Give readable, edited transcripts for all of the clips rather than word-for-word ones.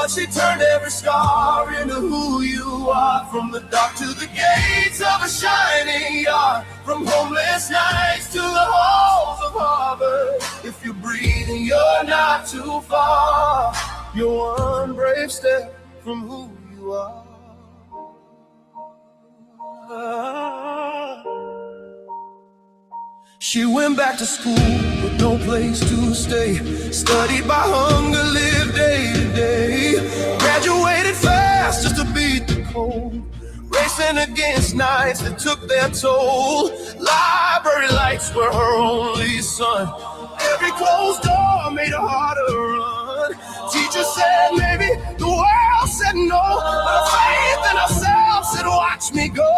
but she turned every scar into who you are. From the dark to the gates of a shining yard, from homeless nights to the halls of Harvard. If you're breathing, you're not too far. You're one brave step from who you are. She went back to school with no place to stay. Studied by hunger, lived day to day. Graduated fast just to beat the cold. Racing against nights that took their toll. Library lights were her only son. Every closed door made her harder to run. Teacher said maybe, the world said no, but her faith in herself said watch me go.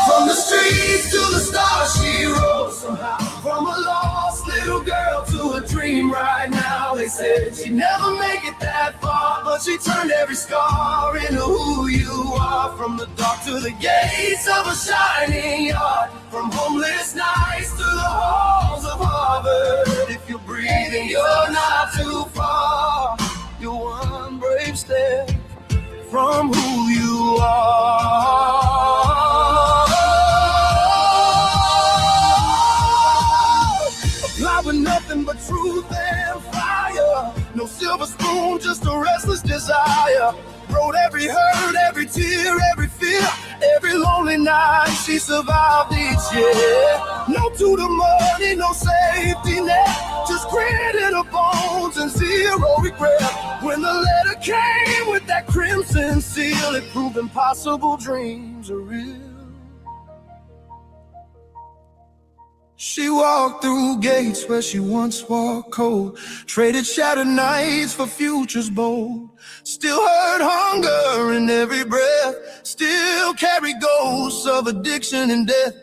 From the streets to the stars she rose somehow. From a lost little girl to a dream right now. They said she'd never make it that far, but she turned every scar into who you are. From the dark to the gates of a shining yard, from homeless nights to the halls of Harvard. If you're breathing, you're not too far. You're one brave step from who you are. Applied with nothing but truth and fire. No silver spoon, just a restless desire. Wrote every hurt, every tear, every fear, every lonely night she survived each year. No to the money, no safety net, just grit in her bones and zero regret. When the letter came with that crimson seal, it proved impossible dreams are real. She walked through gates where she once walked cold, traded shattered nights for futures bold. Still heard hunger in every breath, still carried ghosts of addiction and death.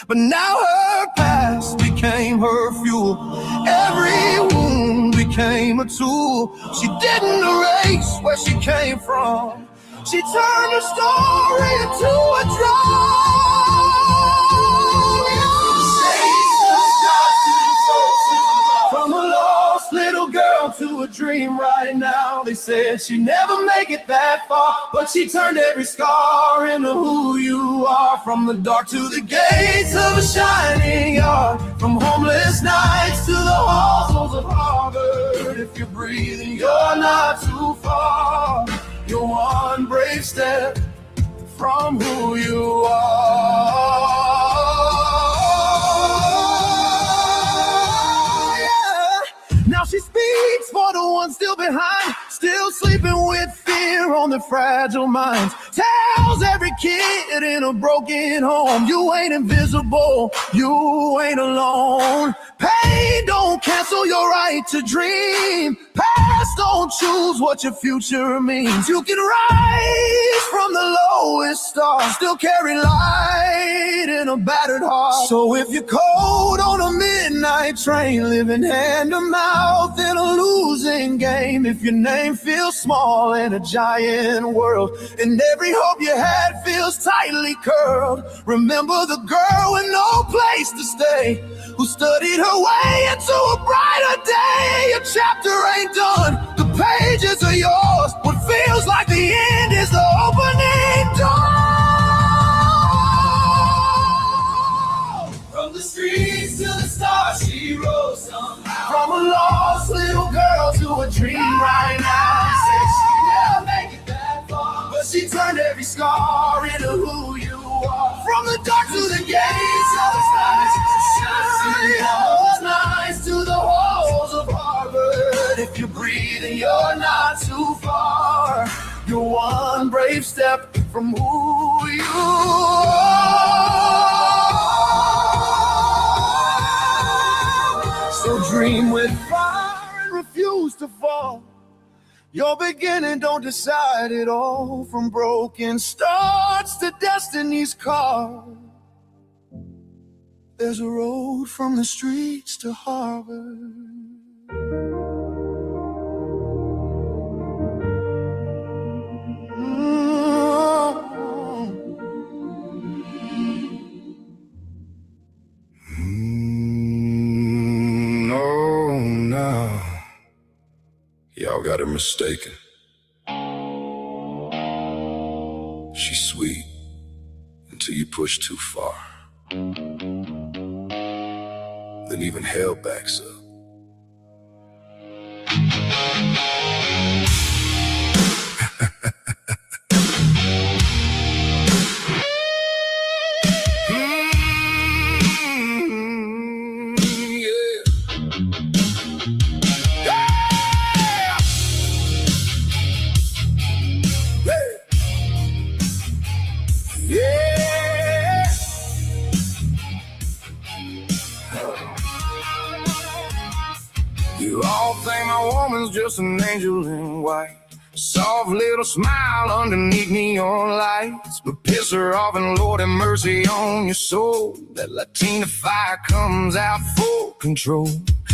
But now her past became her fuel. Every wound became a tool. She didn't erase where she came from. She turned her story into a drum. From a lost little girl to a dream right now. They said she'd never make it that far, but she turned every scar into who you are. From the dark to the gates of a shining yard, from homeless nights to the halls of Harvard. If you're breathing, you're not too far. You're one brave step from who you are. Now she speaks for the ones still behind, still sleeping with fear on their fragile minds. Tells every kid in a broken home, you ain't invisible, you ain't alone. Pain don't cancel your right to dream. Past don't choose what your future means. You can rise from the lowest star, still carry light in a battered heart. So if you're cold on a midnight train, living hand to mouth in a losing game, if your name feels small in a giant world, and every hope you had feels tightly curled, remember the girl with no place to stay, who studied her way into a brighter day. Your chapter ain't done, the pages are yours. What feels like the end is the opening door. From the streets to the stars she rose somehow. From a lost little girl to a dream right now. Said she'd never make it that far, but she turned every scar into who you are. From the dark to the gates of the stars, shining nights to the halls of Harvard. If you're breathing, you're not too far. You're one brave step from who you are. So dream with fire and refuse to fall. Your beginning don't decide it all. From broken starts to destiny's call, there's a road from the streets to Harvard. now. Y'all got her mistaken. She's sweet until you push too far. Then even hell backs up. You all think my woman's just an angel in white, soft little smile underneath neon lights. But piss her off and Lord have mercy on your soul. That Latina fire comes out full control.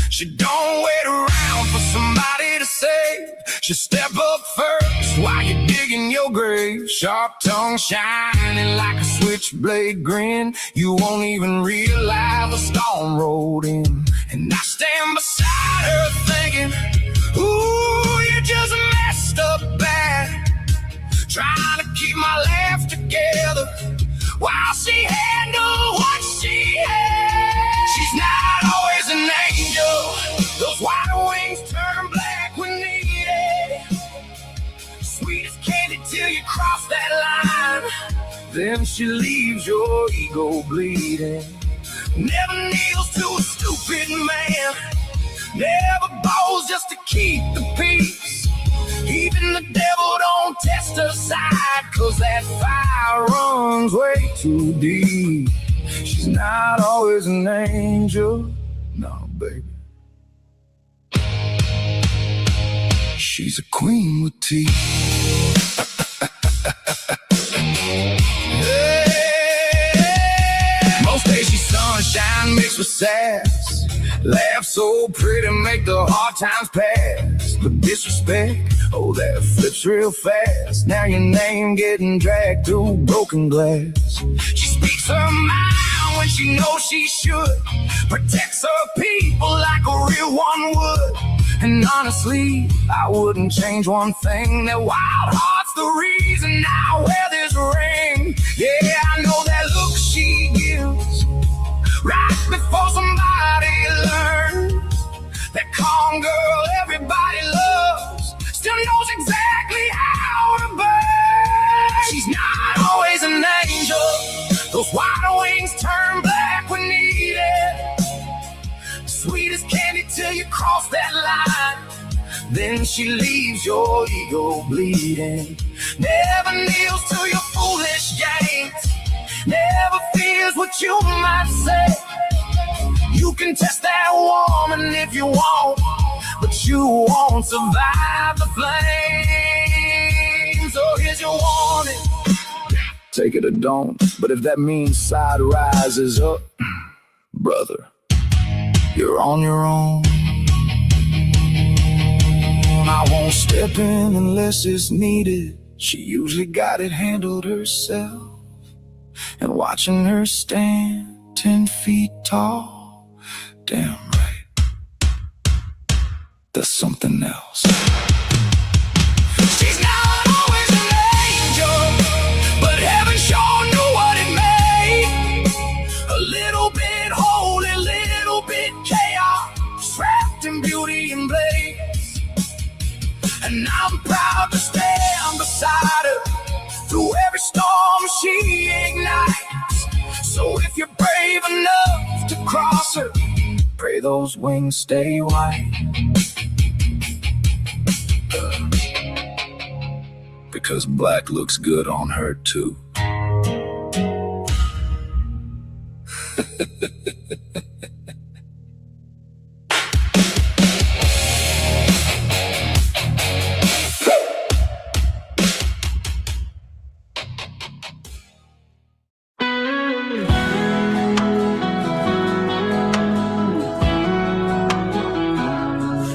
She don't wait around for somebody to save. She step up first while you're digging your grave. Sharp tongue shining like a switchblade grin. You won't even realize the storm rolled in. And I stand beside her thinking, ooh, you just messed up bad. Trying to keep my life together while she handled what she had. She's not always an angel. Those wide wings turn black when needed. Sweet as candy till you cross that line. Then she leaves your ego bleeding. Never kneels to a stupid man. Never bows just to keep the peace. Even the devil don't test her side, 'cause that fire runs way too deep. She's not always an angel, no, baby. She's a queen with teeth. Most days she's sunshine mixed with sass. Laugh so pretty, make the hard times pass. But disrespect, oh, that flips real fast. Now your name getting dragged through broken glass. She speaks her mind when she knows she should. Protects her people like a real one would. And honestly, I wouldn't change one thing. That wild heart's the reason I wear this ring. Yeah, I know that look she gives right before somebody learns. That calm girl everybody loves still knows exactly how to burn. She's not always an angel. Those wide wings turn black when needed. Sweet as candy till you cross that line. Then she leaves your ego bleeding. Never kneels to your foolish games. Never fears what you might say. You can test that woman if you want, but you won't survive the flames. So here's your warning. Take it or don't, but if that means side rises up, brother, you're on your own. I won't step in unless it's needed. She usually got it handled herself. And watching her stand 10 feet tall, damn right, that's something else. She's not always an angel, but heaven sure knew what it made. A little bit holy, little bit chaos, wrapped in beauty and blaze. And I'm proud to stand beside her through every storm she ignites. So if you're brave enough to cross her, pray those wings stay white. Because black looks good on her too.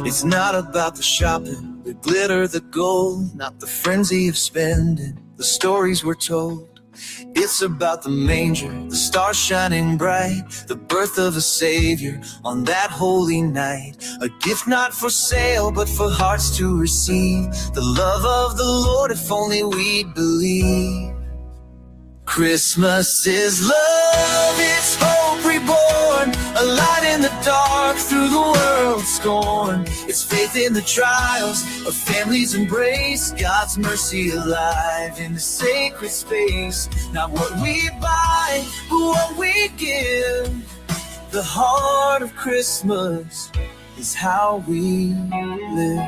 It's not about the shopping, the glitter, the gold, not the frenzy of spending, the stories we're told. It's It's about the manger, the stars shining bright, the birth of a Savior on that holy night. A gift not for sale, but for hearts to receive. The love of the Lord, if only we'd believe. Christmas is love, it's hope reborn, a light in the dark through the world's scorn. It's faith in the trials of families embrace, God's mercy alive in the sacred space. Not what we buy, but what we give. The heart of Christmas is how we live.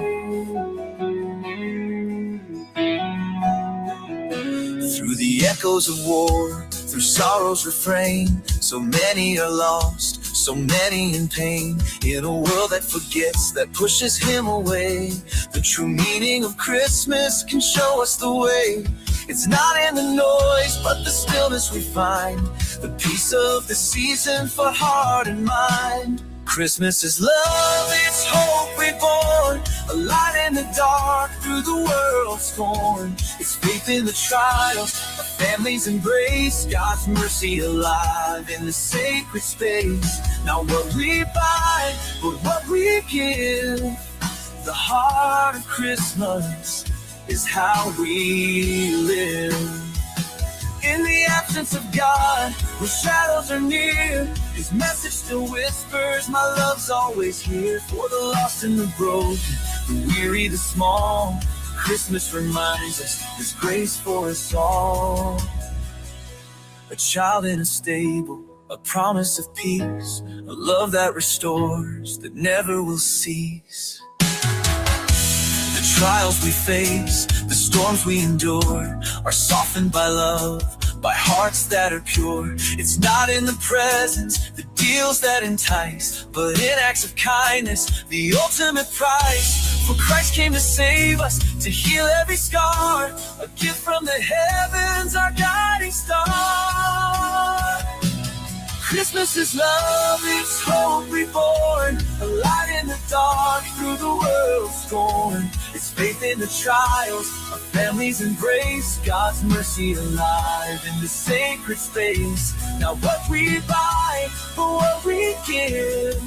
Through the echoes of war, through sorrow's refrain, so many are lost, so many in pain. In a world that forgets, that pushes Him away, the true meaning of Christmas can show us the way. It's not in the noise, but the stillness we find, the peace of the season for heart and mind. Christmas is love, it's hope reborn, a light in the dark through the world's scorn. It's faith in the trials of families embrace, God's mercy alive in the sacred space. Not what we buy, but what we give. The heart of Christmas is how we live. In the absence of God, where shadows are near, His message still whispers, my love's always here. For the lost and the broken, the weary, the small, Christmas reminds us there's grace for us all. A child in a stable, a promise of peace, a love that restores, that never will cease. The trials we face, the storms we endure, are softened by love, by hearts that are pure. It's not in the presents, the deals that entice, but in acts of kindness, the ultimate price. For Christ came to save us, to heal every scar, a gift from the heavens, our guiding star. Christmas is love, it's hope reborn, a light in the dark through the world's scorn. It's faith in the trials of families embrace, God's mercy alive in the sacred space. Not what we buy, but what we give.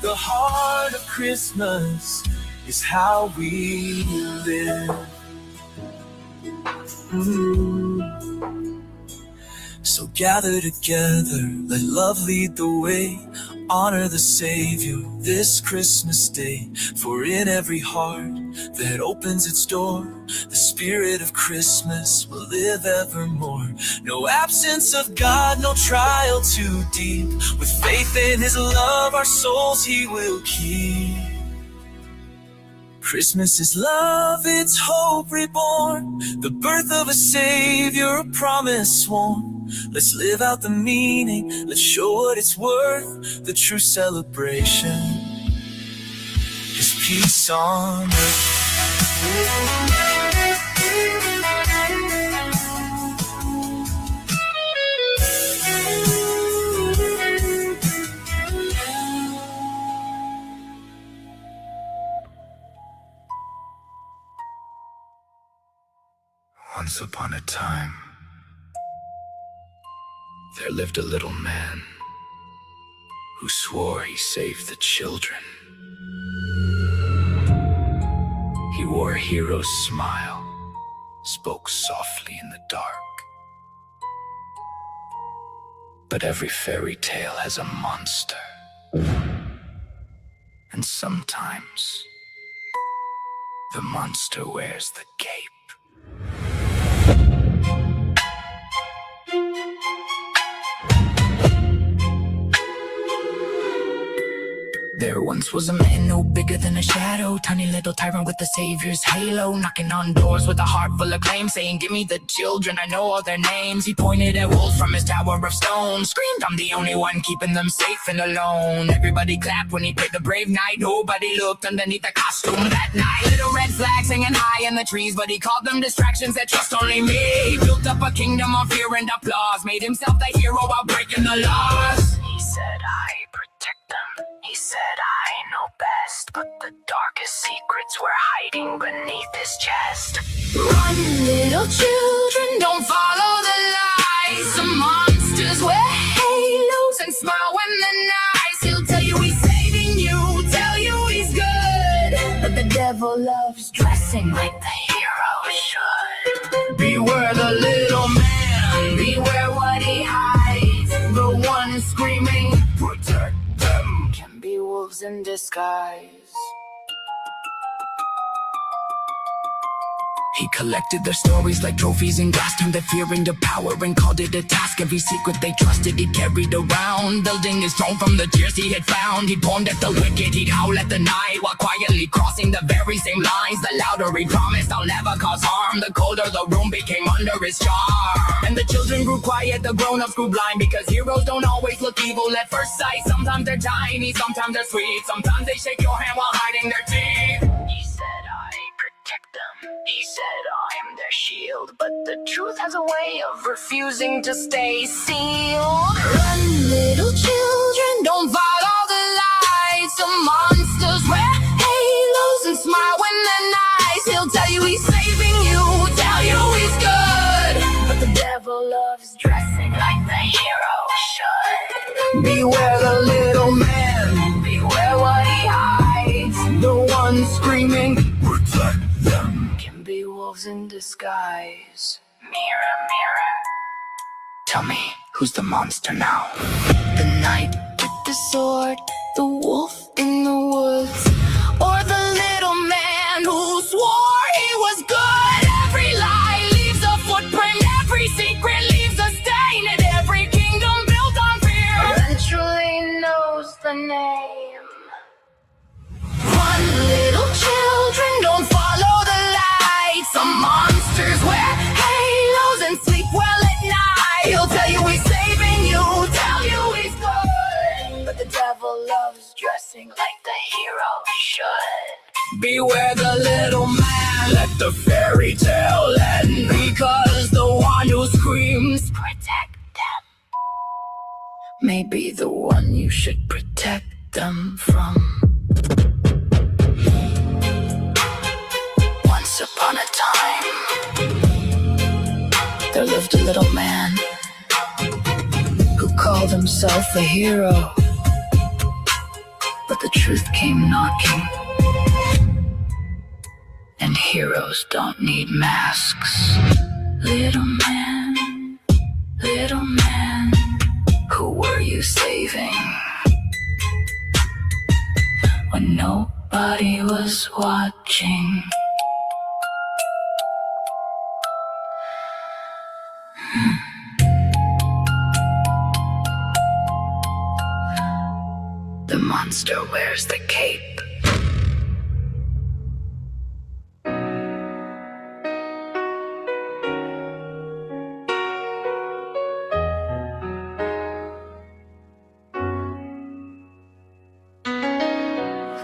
The heart of Christmas is how we live. So gather together, let love lead the way. Honor the Savior this Christmas day. For in every heart that opens its door, the spirit of Christmas will live evermore. No absence of God, no trial too deep. With faith in His love, our souls He will keep. Christmas is love, it's hope reborn, the birth of a Savior, a promise sworn. Let's live out the meaning, let's show what it's worth. The true celebration is peace on earth. Once upon a time, there lived a little man who swore he saved the children. He wore a hero's smile, spoke softly in the dark. But every fairy tale has a monster. And sometimes the monster wears the cape. There once was a man no bigger than a shadow, tiny little tyrant with the savior's halo, knocking on doors with a heart full of claim, saying, give me the children, I know all their names. He pointed at wolves from his tower of stone, screamed, I'm the only one keeping them safe and alone. Everybody clapped when he played the brave knight, nobody looked underneath the costume that night. Little red flags hanging high in the trees, but he called them distractions that trust only me. He built up a kingdom of fear and applause, made himself the hero while breaking the laws. He said, I protect them. He said, I know best, but the darkest secrets were hiding beneath his chest. Run, little children, don't follow the lies. monsters wear halos and smile when they're nice. He'll tell you he's saving you, tell you he's good, but the devil loves dressing like the hero should. Beware the little man, beware what he hides. The one screaming, protect them, can be wolves in disguise. He collected their stories like trophies and glass, turned their fear into power and called it a task. Every secret they trusted he carried around, building his throne from the tears he had found. He mourned at the wicked, he'd howl at the night, while quietly crossing the very same lines. The louder he promised, I'll never cause harm, the colder the room became under his charm. And the children grew quiet, the grown-ups grew blind, because heroes don't always look evil at first sight. Sometimes they're tiny, sometimes they're sweet, sometimes they shake your hand while hiding their teeth. He said I protect them, he said I'm their shield, but the truth has a way of refusing to stay sealed. Run, little children, don't follow the lies. Some monsters wear halos and smile when they're nice. He'll tell you he's saving you, tell you he's good, but the devil loves dressing like the hero should. Beware the little man, beware what he hides. The one screaming, protect them, can be wolves in disguise. Mirror, mirror, tell me, who's the monster now? The knight with the sword, the wolf in the woods, or the little man who swore he was good? Every lie leaves a footprint, every secret leaves a stain, and every kingdom built on fear eventually knows the name. Run, little children, don't follow the light. Some monsters wear halos and sleep well at night. He'll tell you he's saving you, tell you he's good, but the devil loves dressing like the hero should. Beware the little man, let the fairy tale end, because the one who screams, protect them, may be the one you should protect them from. Once upon a time, there lived a little man who called himself a hero, but the truth came knocking, and heroes don't need masks. Little man, who were you saving when nobody was watching? The monster wears the cape.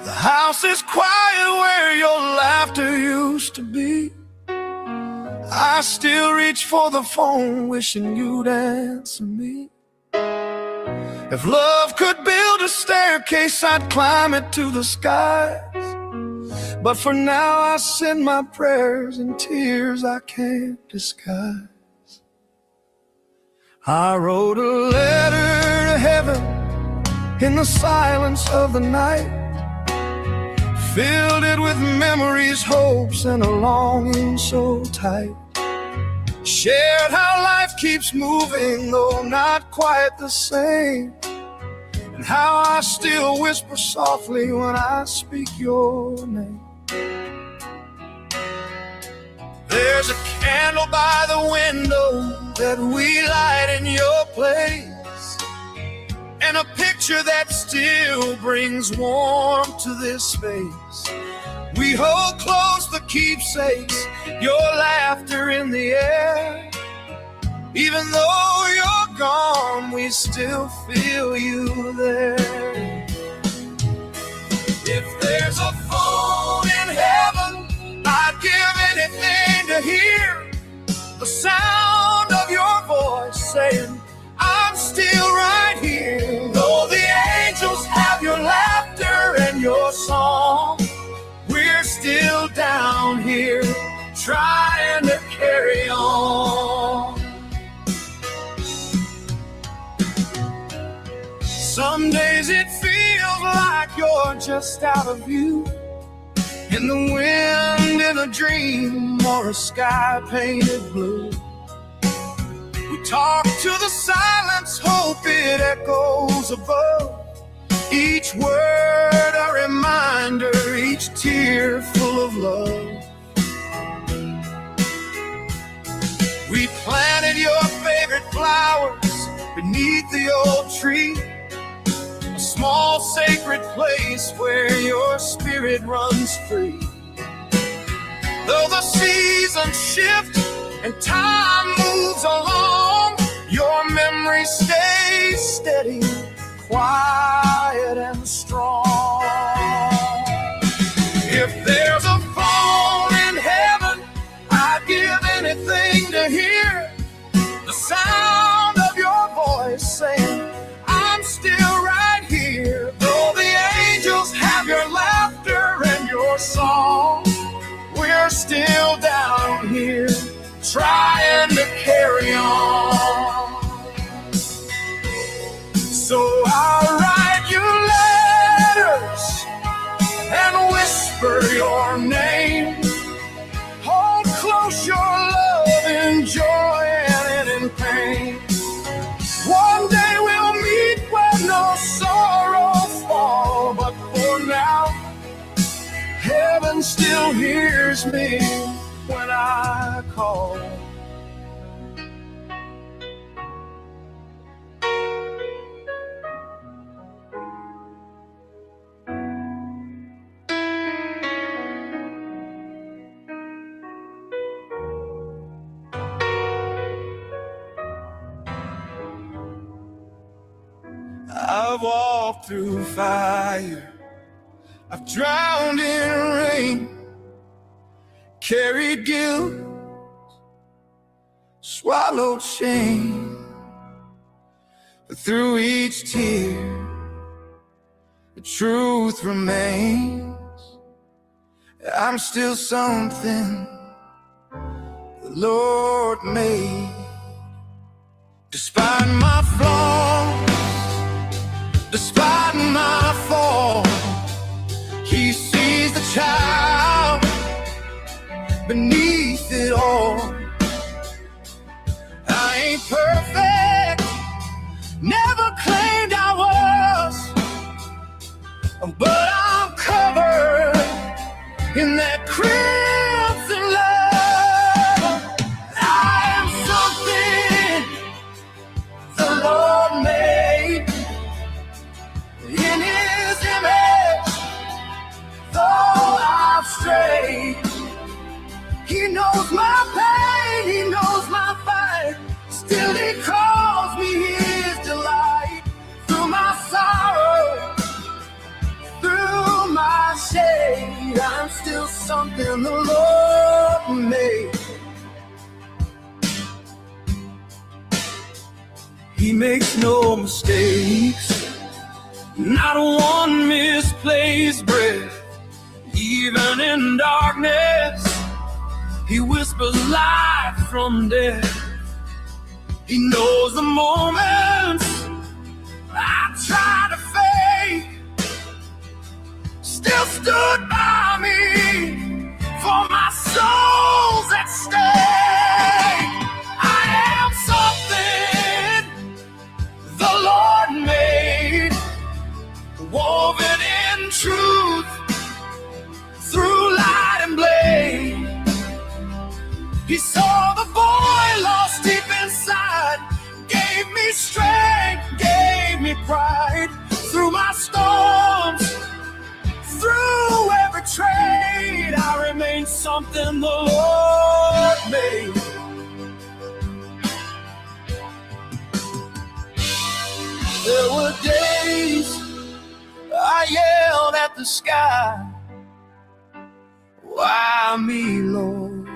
The house is quiet where your laughter used to be. I still reach for the phone, wishing you'd answer me. If love could build a staircase, I'd climb it to the skies. But for now I send my prayers in tears I can't disguise. I wrote a letter to heaven in the silence of the night, filled it with memories, hopes, and a longing so tight. Shared how life keeps moving, though not quite the same, and how I still whisper softly when I speak your name. There's a candle by the window that we light in your place, and a picture that still brings warmth to this space. We hold close the keepsakes, your laughter in the air. Even though you're gone, we still feel you there. If there's a phone in heaven, I'd give anything to hear the sound of your voice saying, I'm still right here. Though the angels have your laughter and your song, we're still down here trying to carry on. it feels like you're just out of view, in the wind, in a dream, or a sky painted blue. We talk to the silence, hope it echoes above. Each word a reminder, each tear full of love. We planted your favorite flowers beneath the old tree, a small sacred place where your spirit runs free. Though the seasons shift and time moves along, your memory stays steady, quiet and strong. If there's a phone in heaven, I'd give anything to hear the sound of your voice saying, I'm still right here. Though the angels have your laughter and your song, we're still down here trying to carry on. So I'll write you letters and whisper your name. Hold close your love in joy and in pain. One day we'll meet where no sorrows fall, but for now, heaven still hears me when I call. I've walked through fire, I've drowned in rain, carried guilt, swallowed shame. But through each tear, the truth remains. I'm still something the Lord made. Despite my flaws, despite my fall, He sees the child beneath it all. I ain't perfect, never claimed I was, but I'm covered in that crimson love. I am something the Lord made in His image. Though I've strayed, He knows my pain, He knows my fight. Still He calls me His delight. Through my sorrow, through my shade, I'm still something the Lord made. He makes no mistakes, not one misplaced breath. Even in darkness, He whispers life from death. He knows the moments I try to fake, still stood by me, for my soul's at stake. I am something the Lord made, woven in truth, through light and blade. He saw the boy lost deep inside, gave me strength, gave me pride. Through my storms, through every trade, I remain something the Lord made. There were days I yelled at the sky, why me, Lord?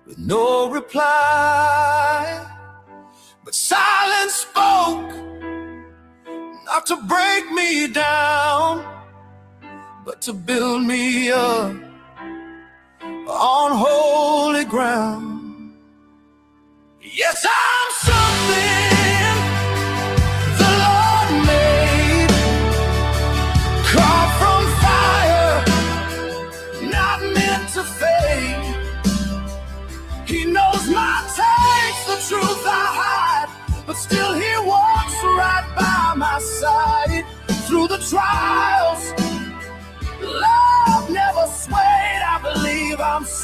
With no reply. But silence spoke, not to break me down, but to build me up on holy ground. Yes, I'm something the Lord made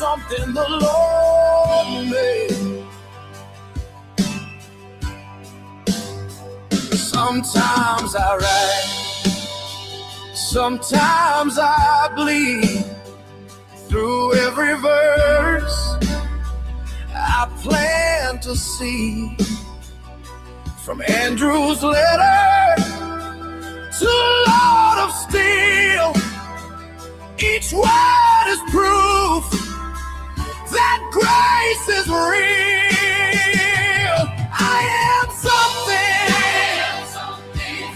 something the Lord made. Sometimes I write, sometimes I bleed. Through every verse I plan to see, from Andrew's letter to Lord of Steel, each word is proof that grace is real. I am something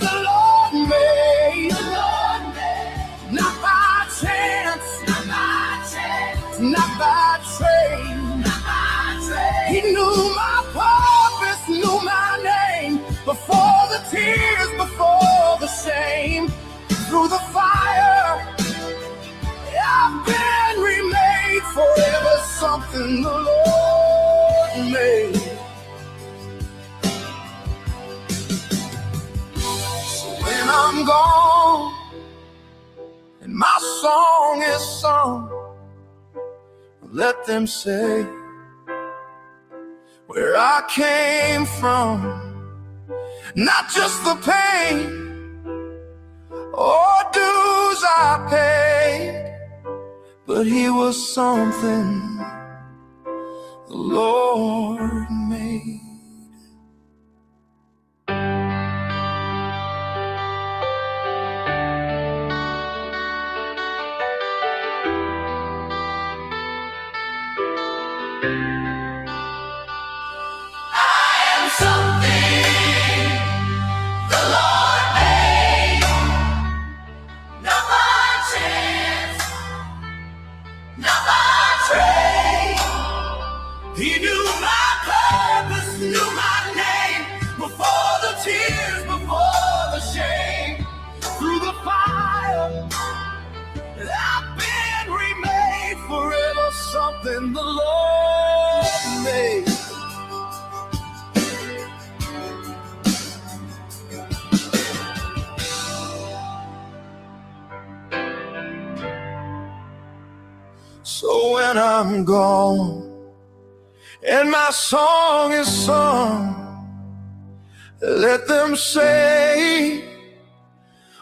the Lord made, not by chance, not by trade. He knew my purpose, knew my name, before the tears, before the shame. Through the fire, I've been remade forever, something the Lord made. So when I'm gone and my song is sung, let them say where I came from, not just the pain or dues I paid, but he was something the Lord made. He knew my purpose, knew my name, before the tears, before the shame. Through the fire, I've been remade forever, something the Lord made. So when I'm gone and my song is sung, let them say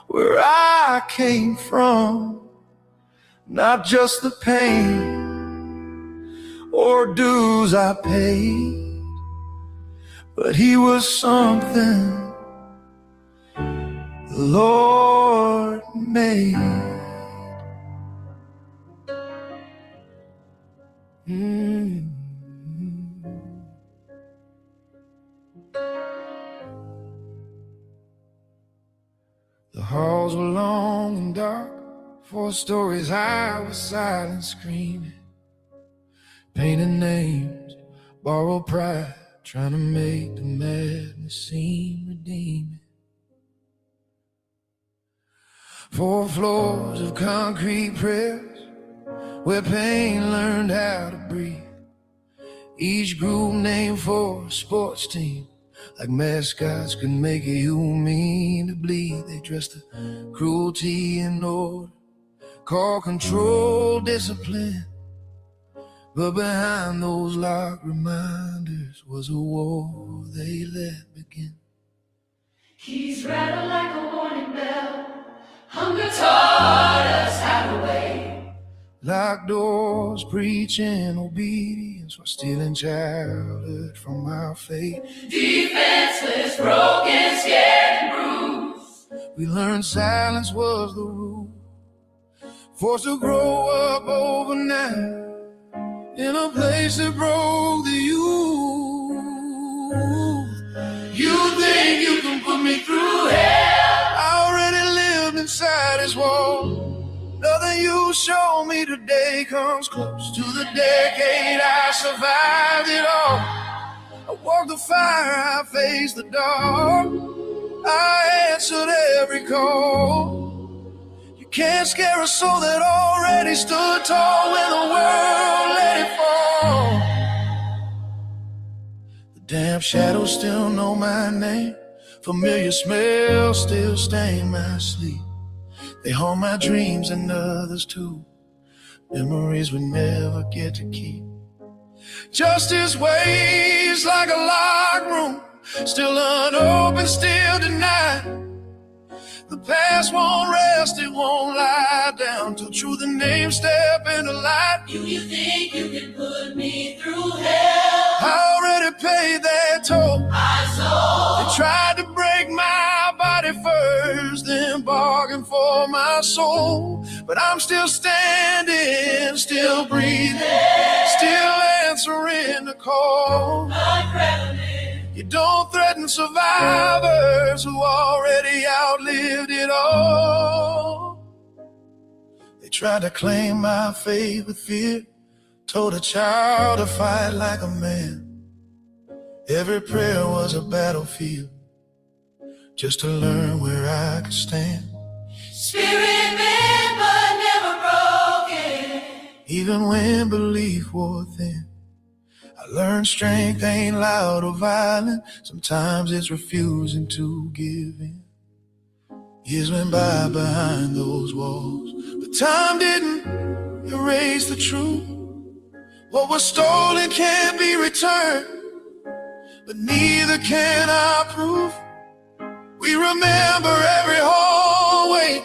where I came from, not just the pain or dues I paid, but he was something the Lord made. The halls were long and dark, 4 stories high with silent screaming, painted names, borrowed pride, trying to make the madness seem redeeming. 4 floors of concrete prayers, where pain learned how to breathe. Each group named for a sports team, like mascots could make it human to bleed. They dressed the cruelty in order, called control discipline, but behind those locked reminders was a war they let begin. Keys rattle like a warning bell, hunger taught us how to wait. Locked doors preaching obedience while stealing childhood from our fate. Defenseless, broken, scared, and bruised. We learned silence was the rule, forced to grow up overnight in a place that broke the youth. You think you can put me through hell? I already lived inside this wall. Nothing you show me today comes close to the decade I survived it all. I walked the fire, I faced the dark, I answered every call. You can't scare a soul that already stood tall when the world let it fall. The damp shadows still know my name, familiar smells still stain my sleep. They haunt my dreams and others too, memories we never get to keep. Justice waits like a locked room, still unopened, still denied. The past won't rest, it won't lie down till truth and name step into light. You think you can put me through hell? I already paid that toll. My soul. They tried to break my body first, then bargain for my soul. But I'm still standing, still breathing, still answering the call. You don't threaten survivors who already outlived it all. They tried to claim my faith with fear, told a child to fight like a man. Every prayer was a battlefield, just to learn where I could stand. Spirit man, but never broken. Even when belief wore thin, I learned strength ain't loud or violent. Sometimes it's refusing to give in. Years went by behind those walls, but time didn't erase the truth. What was stolen can't be returned, but neither can I prove. We remember every hallway,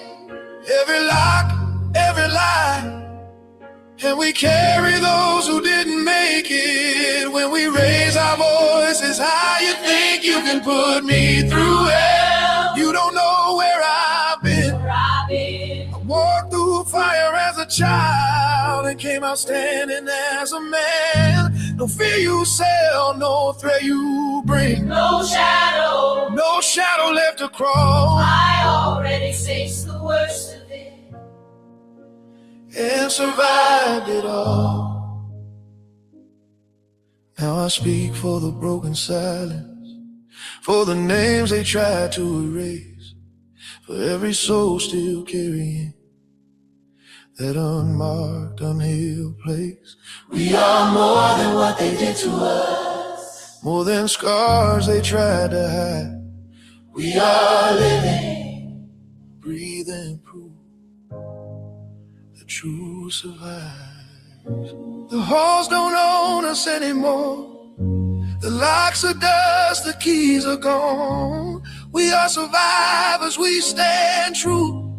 every lock, every lie. And we carry those who didn't make it. When we raise our voices high, you think you can put me through hell. You don't know where I've been. I walked through fire as a child and came out standing as a man. No fear you sell, no threat you bring. No shadow left to crawl. I already faced the worst of it and survived it all. Now I speak for the broken silence, for the names they tried to erase, for every soul still carrying that unmarked, unhealed place. We are more than what they did to us, more than scars they tried to hide. We are living, breathing proof the truth survives. The halls don't own us anymore. The locks are dust, the keys are gone. We are survivors, we stand true,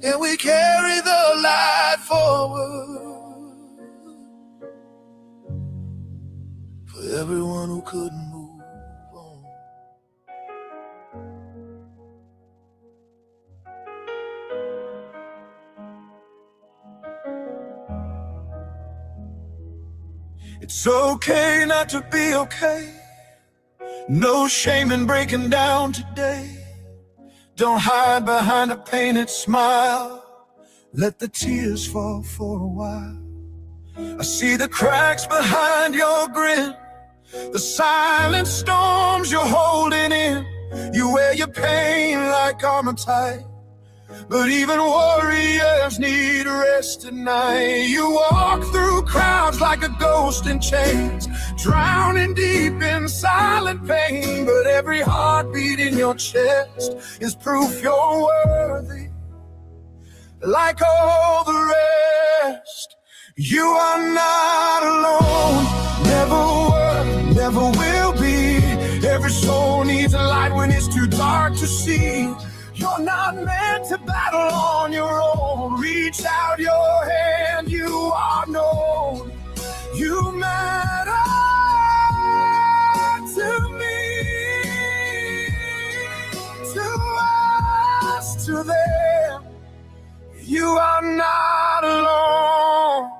and we carry the light forward for everyone who couldn't move on. It's okay not to be okay. No shame in breaking down today. Don't hide behind a painted smile. Let the tears fall for a while. I see the cracks behind your grin, the silent storms you're holding in. You wear your pain like armor tight, but even warriors need rest tonight. You walk through crowds like a ghost in chains, drowning deep in silent pain. But every heartbeat in your chest is proof you're worthy, like all the rest. You are not alone, never were, never will be. Every soul needs a light when it's too dark to see. You're not meant to battle on your own. Reach out your hand, you are known. You matter to me, to us, to them. You are not alone.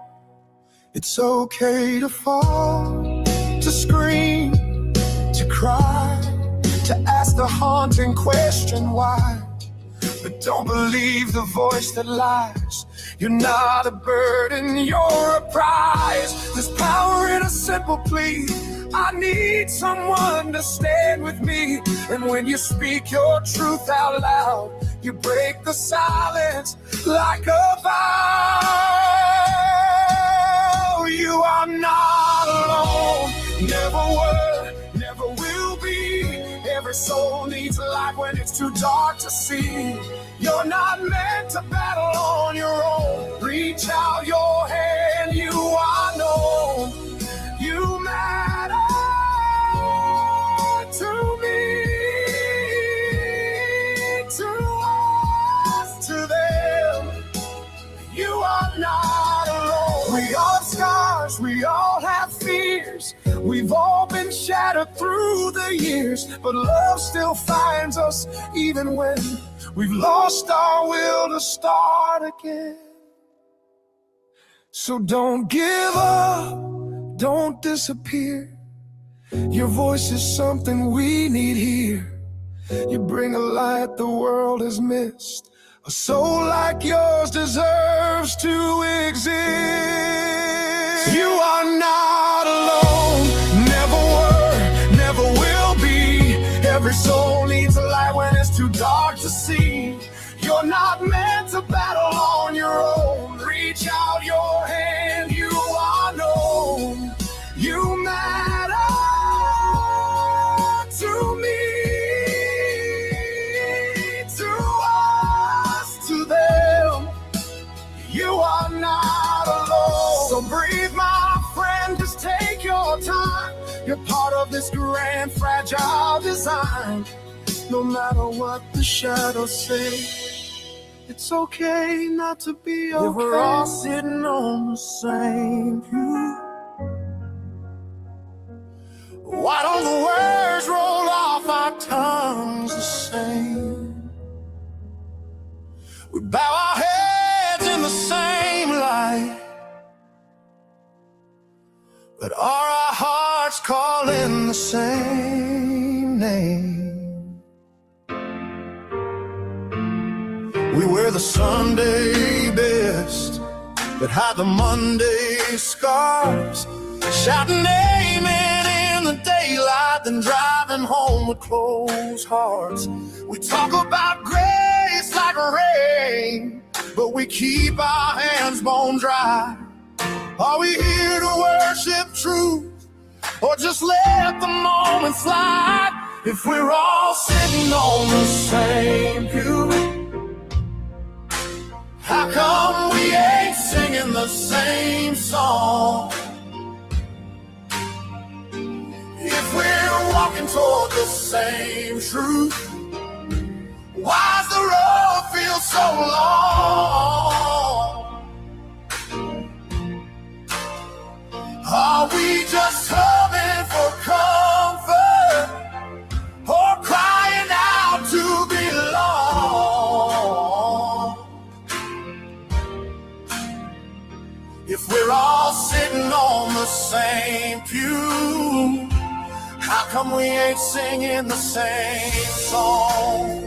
It's okay to fall, to scream, to cry, to ask the haunting question why. But don't believe the voice that lies. You're not a burden, you're a prize. There's power in a simple plea. I need someone to stand with me. And when you speak your truth out loud, you break the silence like a vow. You are not alone, never were, never will be. Every soul needs a light when it's too dark to see. You're not meant to battle on your own. Reach out your hand. not alone. We all have scars, we all have fears. We've all been shattered through the years, but love still finds us even when we've lost our will to start again. So don't give up, don't disappear. Your voice is something we need here. You bring a light the world has missed. A soul like yours deserves to exist. You are not alone, never were, never will be. Every soul needs a light when it's too dark to see. You're not meant to battle on your own. Reach out your hand, you are known. You matter to me, to us, to them. You are not alone. So breathe, my friend, just take your time. You're part of this grand, fragile design. No matter what the shadows say, it's okay not to be okay. We're all sitting on the same pew. Why don't the words roll off our tongues the same? We bow our heads in the same light, but are our hearts calling the same name? We wear the Sunday best, but hide the Monday scars. Shouting amen in the daylight, then driving home with closed hearts. We talk about grace like rain, but we keep our hands bone dry. Are we here to worship truth, or just let the moment slide? If we're all sitting on the same pew, how come we ain't singing the same song? If we're walking toward the same truth, why's the road feel so long? Are we just hoping for comfort, or crying out to belong? If we're all sitting on the same pew, how come we ain't singing the same song?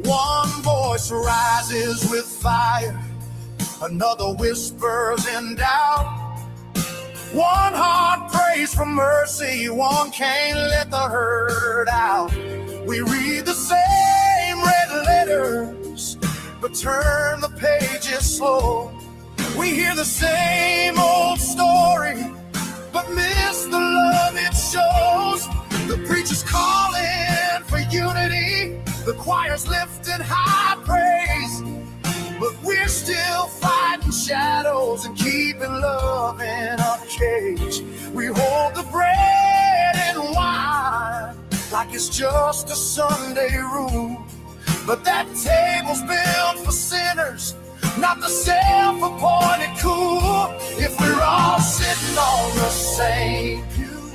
One voice rises with fire, another whispers in doubt. One heart prays for mercy, one can't let the hurt out. We read the same red letters, but turn the pages slow. We hear the same old story, but miss the love it shows. The preacher's calling for unity, the choir's lifting high praise, but we're still fighting shadows and keeping love in a cage. We hold the bread and wine like it's just a Sunday rule, but that table's built for sinners, not the self-appointed cool. If we're all sitting on the same pew,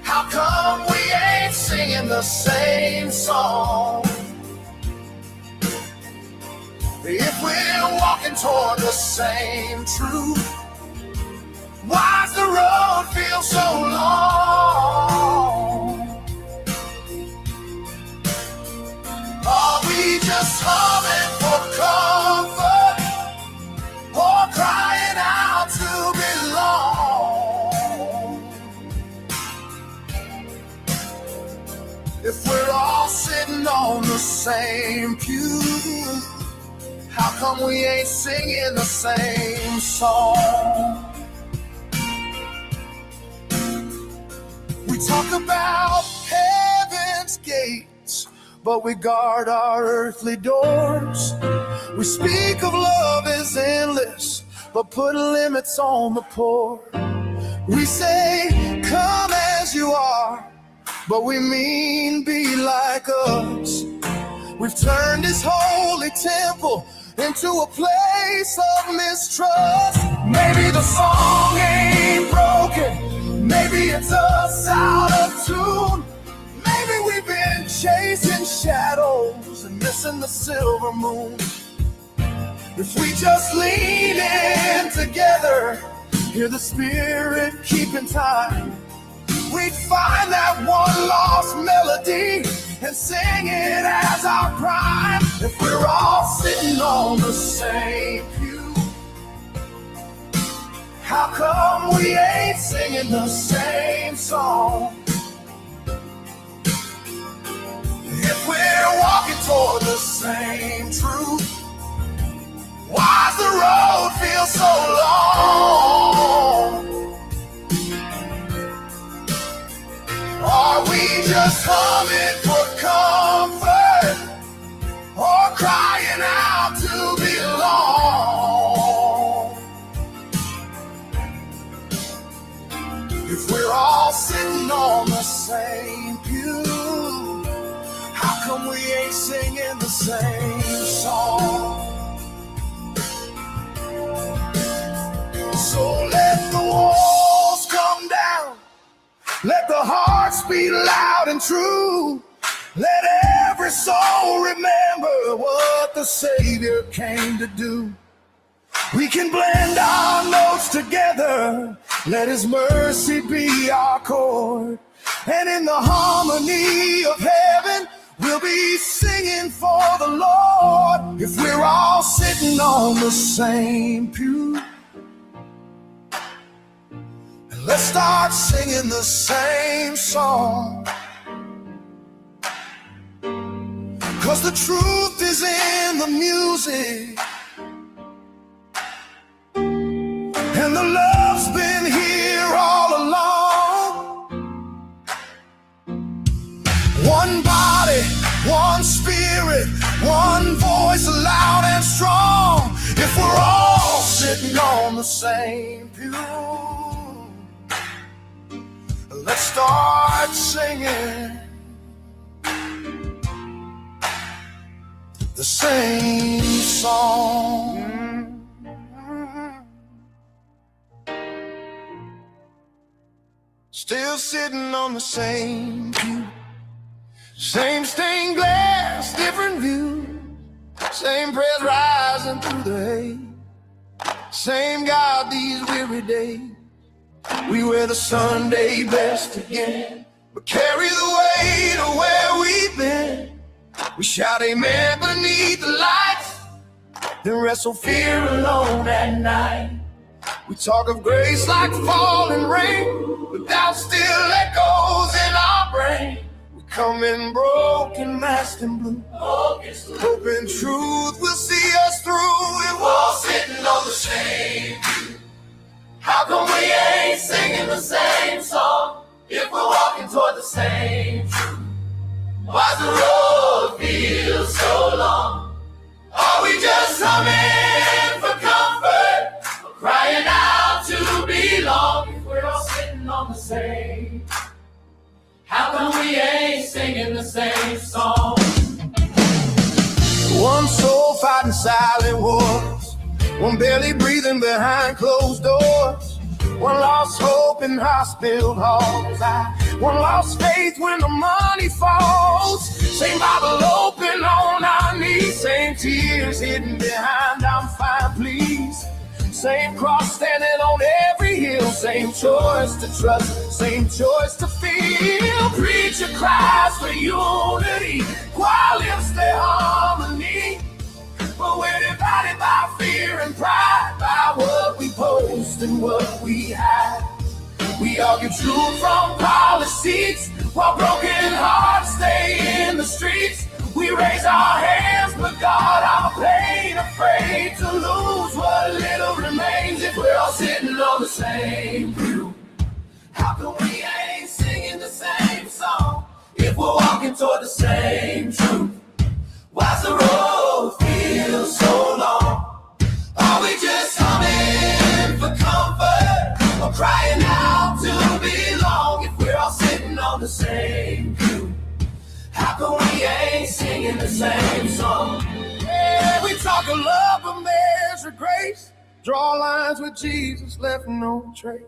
how come we ain't singing the same song? If we're walking toward the same truth, why's the road feel so long? Are we just hoping for comfort, or crying out to belong? If we're all sitting on the same pew, how come we ain't singing the same song? We talk about heaven's gates, but we guard our earthly doors. We speak of love as endless, but put limits on the poor. We say, come as you are, but we mean be like us. We've turned this holy temple into a place of mistrust. Maybe the song ain't broken, maybe it's us out of tune. Maybe we've been chasing shadows and missing the silver moon. If we just lean in together, hear the Spirit keeping time, we'd find that one lost melody and sing it as our prime. If we're all sitting on the same pew, how come we ain't singing the same song? If we're walking toward the same truth, why's the road feel so long? Are we just humming for comfort, or crying out to belong? If we're all sitting on the same pew, how come we ain't singing the same song? So let the walls come down, let the hearts beat loud and true. Let every soul remember what the Savior came to do. We can blend our notes together, let His mercy be our chord, and in the harmony of heaven we'll be singing for the Lord. If we're all sitting on the same pew, let's start singing the same song. 'Cause the truth is in the music, and the love's been here all along. One body, one spirit, one voice loud and strong. If we're all sitting on the same pew, let's start singing the same song. Still sitting on the same pew, same stained glass, different view, same prayers rising through the hay, same God these weary days. We wear the Sunday best again, but carry the weight of where we've been. We shout amen beneath the lights, then wrestle fear alone at night. We talk of grace like falling rain, but doubt still echoes in our brain. We come in broken, masked and blue, hoping truth will see us through. And we're all sitting on the same pew. How come we ain't singing the same song? If we're walking toward the same truth, why's the road feel so long? Are we just humming for comfort, or crying out to belong? If we're all sitting on the same, how come we ain't singing the same song? One soul fighting silent wars, one belly breathing behind closed doors, one lost hope in hospital halls, one lost faith when the money falls. Same Bible open on our knees, same tears hidden behind I'm fine please. Same cross standing on every hill, same choice to trust, same choice to feel. Preacher cries for unity, choir lifts their harmony, but we're divided by fear and pride, by what we post and what we hide. We argue truth from polished seats, while broken hearts stay in the streets. We raise our hands, but God, our pain, afraid to lose what little remains. If we're all sitting on the same pew, how come we ain't singing the same song? If we're walking toward the same truth, why's the road feel so long? Are we just humming for comfort, or crying out to belong? If we're all sitting on the same pew, how come we ain't singing singing the same song. Yeah, we talk of love, but measure grace. Draw lines with Jesus, left no trace.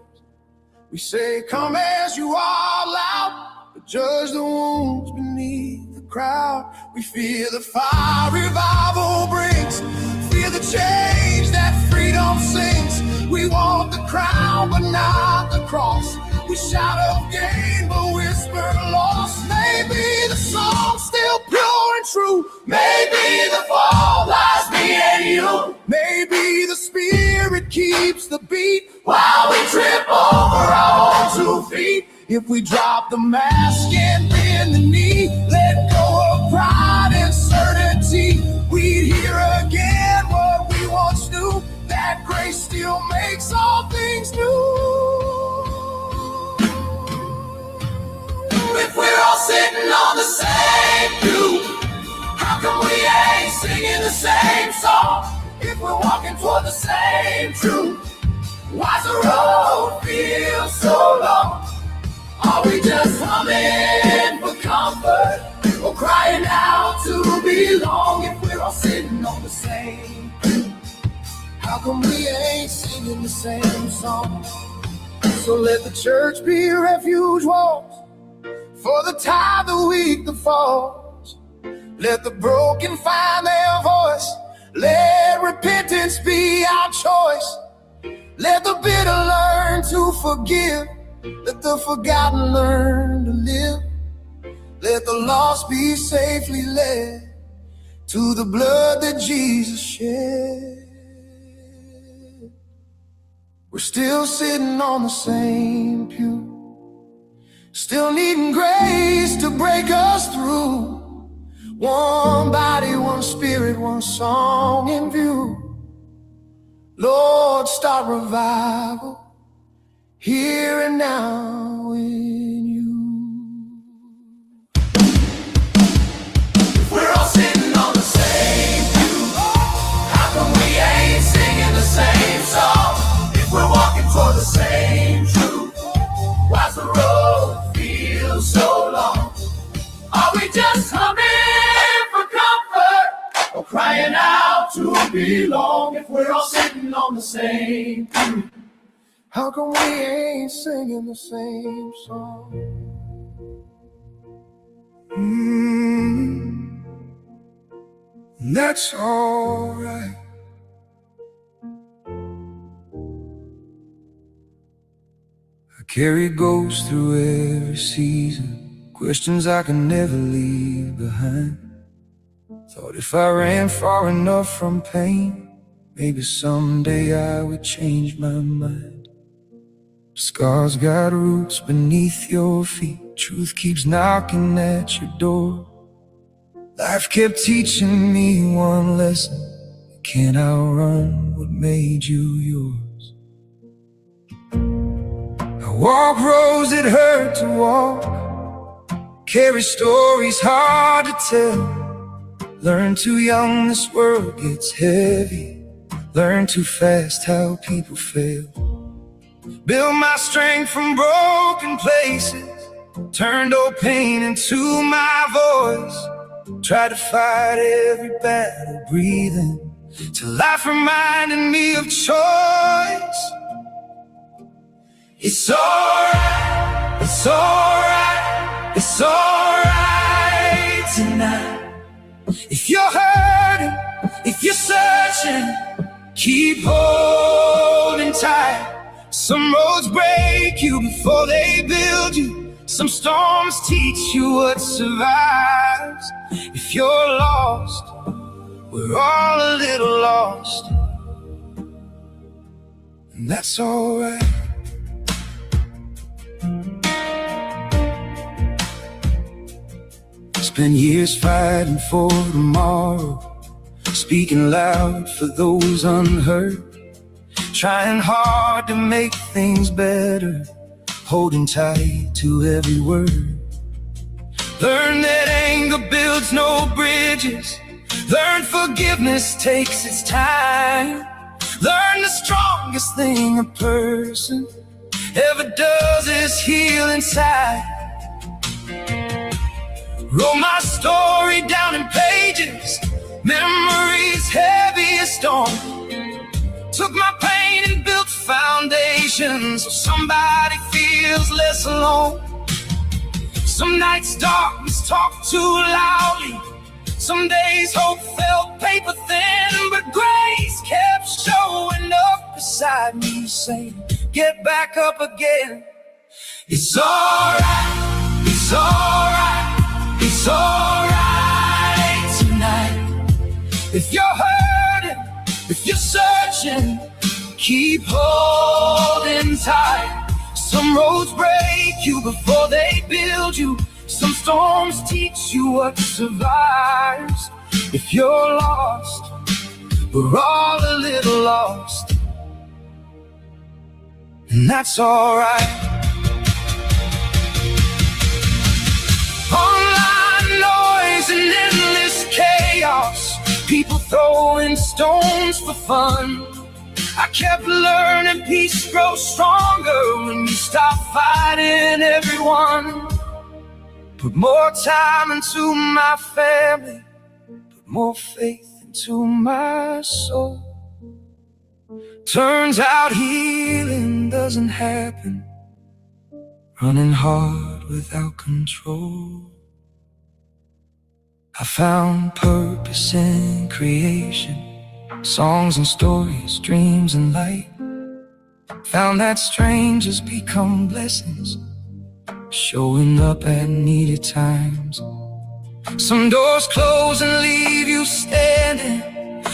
We say, come as you are loud, but judge the wounds beneath the crowd. We fear the fire revival brings, fear the change that freedom sings. We want the crown, but not the cross. We shout of gain, but whisper loss. Maybe the song's still pure and true. Maybe the fall lies me and you. Maybe the spirit keeps the beat while we trip over our own 2 feet. If we drop the mask and bend the knee, let go of pride and certainty, we'd hear again what we once knew, that grace still makes all things new. If we're all sitting on the same pew, how come we ain't singing the same song? If we're walking toward the same truth, why's the road feel so long? Are we just humming for comfort, or crying out to belong? If we're all sitting on the same pew, how come we ain't singing the same song? So let the church be refuge walls for the tired, the weak, the falls. Let the broken find their voice. Let repentance be our choice. Let the bitter learn to forgive. Let the forgotten learn to live. Let the lost be safely led to the blood that Jesus shed. We're still sitting on the same pew, still needing grace to break us through. One body, one spirit, one song in view. Lord, start revival here and now in you. If we're all sitting on the same pew, how come we ain't singing the same song? If we're walking toward the same truth, why's the road feel so long? Are we just humming for comfort, or crying out to belong? If we're all sitting on the same pew, how come we ain't singing the same song? That's alright. I carry ghosts through every season, questions I can never leave behind. Thought if I ran far enough from pain, maybe someday I would change my mind. Scars got roots beneath your feet, truth keeps knocking at your door. Life kept teaching me one lesson: you can't outrun what made you yours. I walk roads that hurt to walk, carry stories hard to tell. Learn too young this world gets heavy, learn too fast how people fail. Build my strength from broken places, turned old pain into my voice. Tried to fight every battle breathing, till life reminded me of choice. It's alright, it's alright, it's alright tonight. If you're hurting, if you're searching, keep holding tight. Some roads break you before they build you. Some storms teach you what survives. If you're lost, we're all a little lost, and that's alright. Spent years fighting for tomorrow, speaking loud for those unheard, trying hard to make things better, holding tight to every word. Learn that anger builds no bridges, learn forgiveness takes its time. Learn the strongest thing a person ever does is heal inside. Wrote my story down in pages, memories heavy as stone. Took my pain and built foundations so somebody feels less alone. Some nights darkness talked too loudly. Some days hope felt paper thin, but grace kept showing up beside me, saying, get back up again. It's alright, it's alright, it's alright tonight. If you're hurting, if you're searching, keep holding tight. Some roads break you before they build you. Some storms teach you what survives. If you're lost, we're all a little lost, and that's alright. Online noise and endless chaos, people throwing stones for fun. I kept learning peace grows stronger when you stop fighting everyone. Put more time into my family, put more faith into my soul. Turns out healing doesn't happen running hard without control. I found purpose in creation, songs and stories, dreams and light. Found that strangers become blessings, showing up at needed times. Some doors close and leave you standing,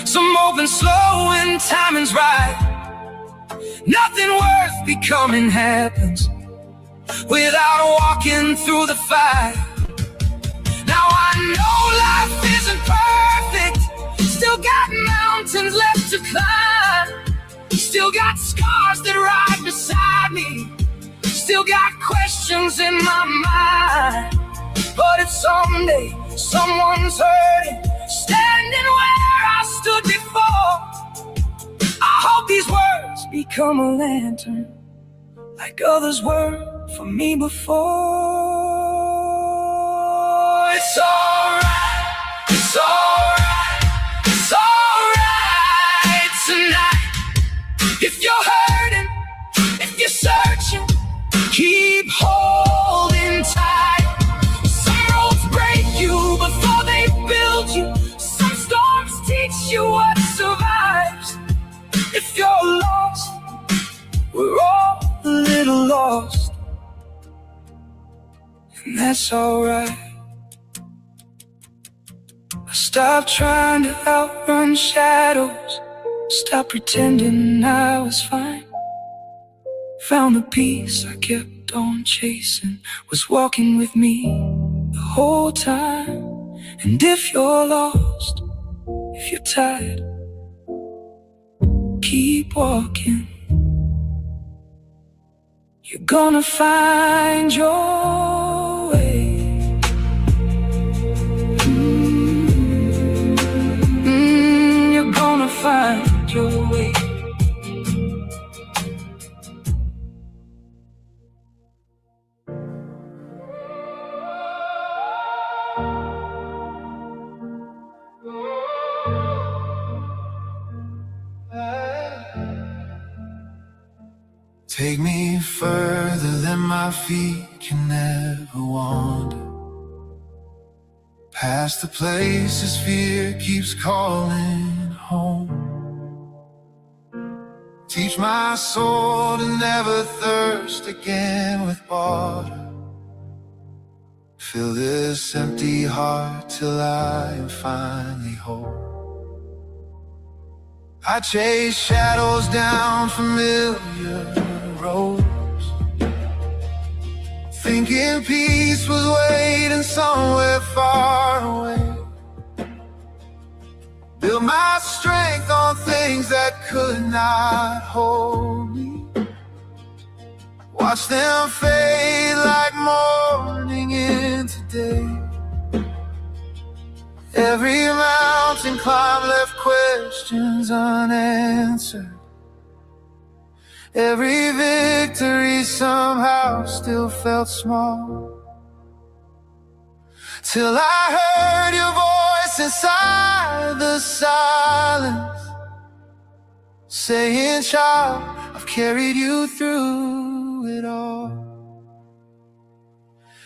some open slow when timing's right. Nothing worth becoming happens without walking through the fire. Now I know life isn't perfect, still got mountains left to climb, still got scars that ride beside me, still got questions in my mind. But if someday someone's hurting, standing where I stood before, I hope these words become a lantern, like others were for me before. It's alright, it's alright, it's alright tonight. If you're hurting, if you're searching, keep holding tight. Some roads break you before they build you. Some storms teach you what survives. If you're lost, we're all a little lost, and that's alright. I stopped trying to outrun shadows, stopped pretending I was fine. Found the peace I kept on chasing was walking with me the whole time. And if you're lost, if you're tired, keep walking. You're gonna find your way. You're gonna find your way. Take me further than my feet can ever wander, past the places fear keeps calling home. Teach my soul to never thirst again with water. Fill this empty heart till I am finally whole. I chase shadows down familiar roads, thinking peace was waiting somewhere far away. Build my strength on things that could not hold me. Watch them fade like morning into day. Every mountain climb left questions unanswered. Every victory somehow still felt small. till I heard your voice inside the silence, saying, child, I've carried you through it all.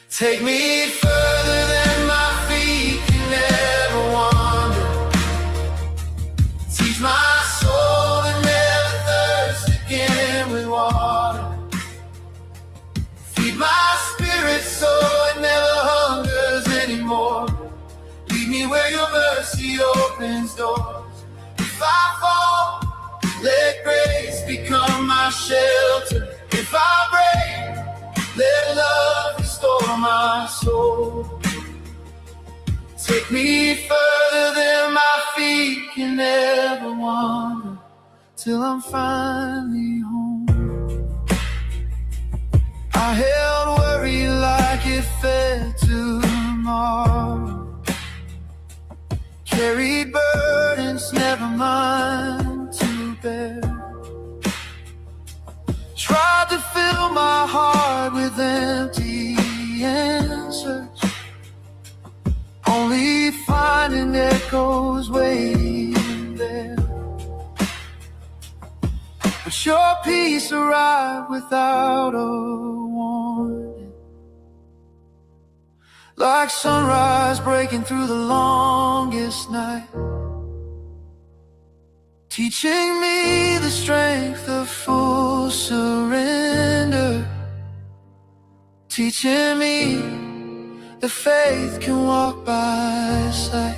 Take me further than my feet can ever wander. Teach my soul to never thirst again with water. Feed my spirit so it never hungers anymore. Lead me where your mercy opens doors. If I fall, let grace become my shelter. If I break, let love restore my soul. Take me further than my feet can ever wander, till I'm finally home. I held worry like it fed tomorrow, carried burdens never mine to bear, tried to fill my heart with empty answers, only finding echoes waiting there. But your peace arrived without a warning, like sunrise breaking through the longest night, teaching me the strength of full surrender, teaching me that faith can walk by sight.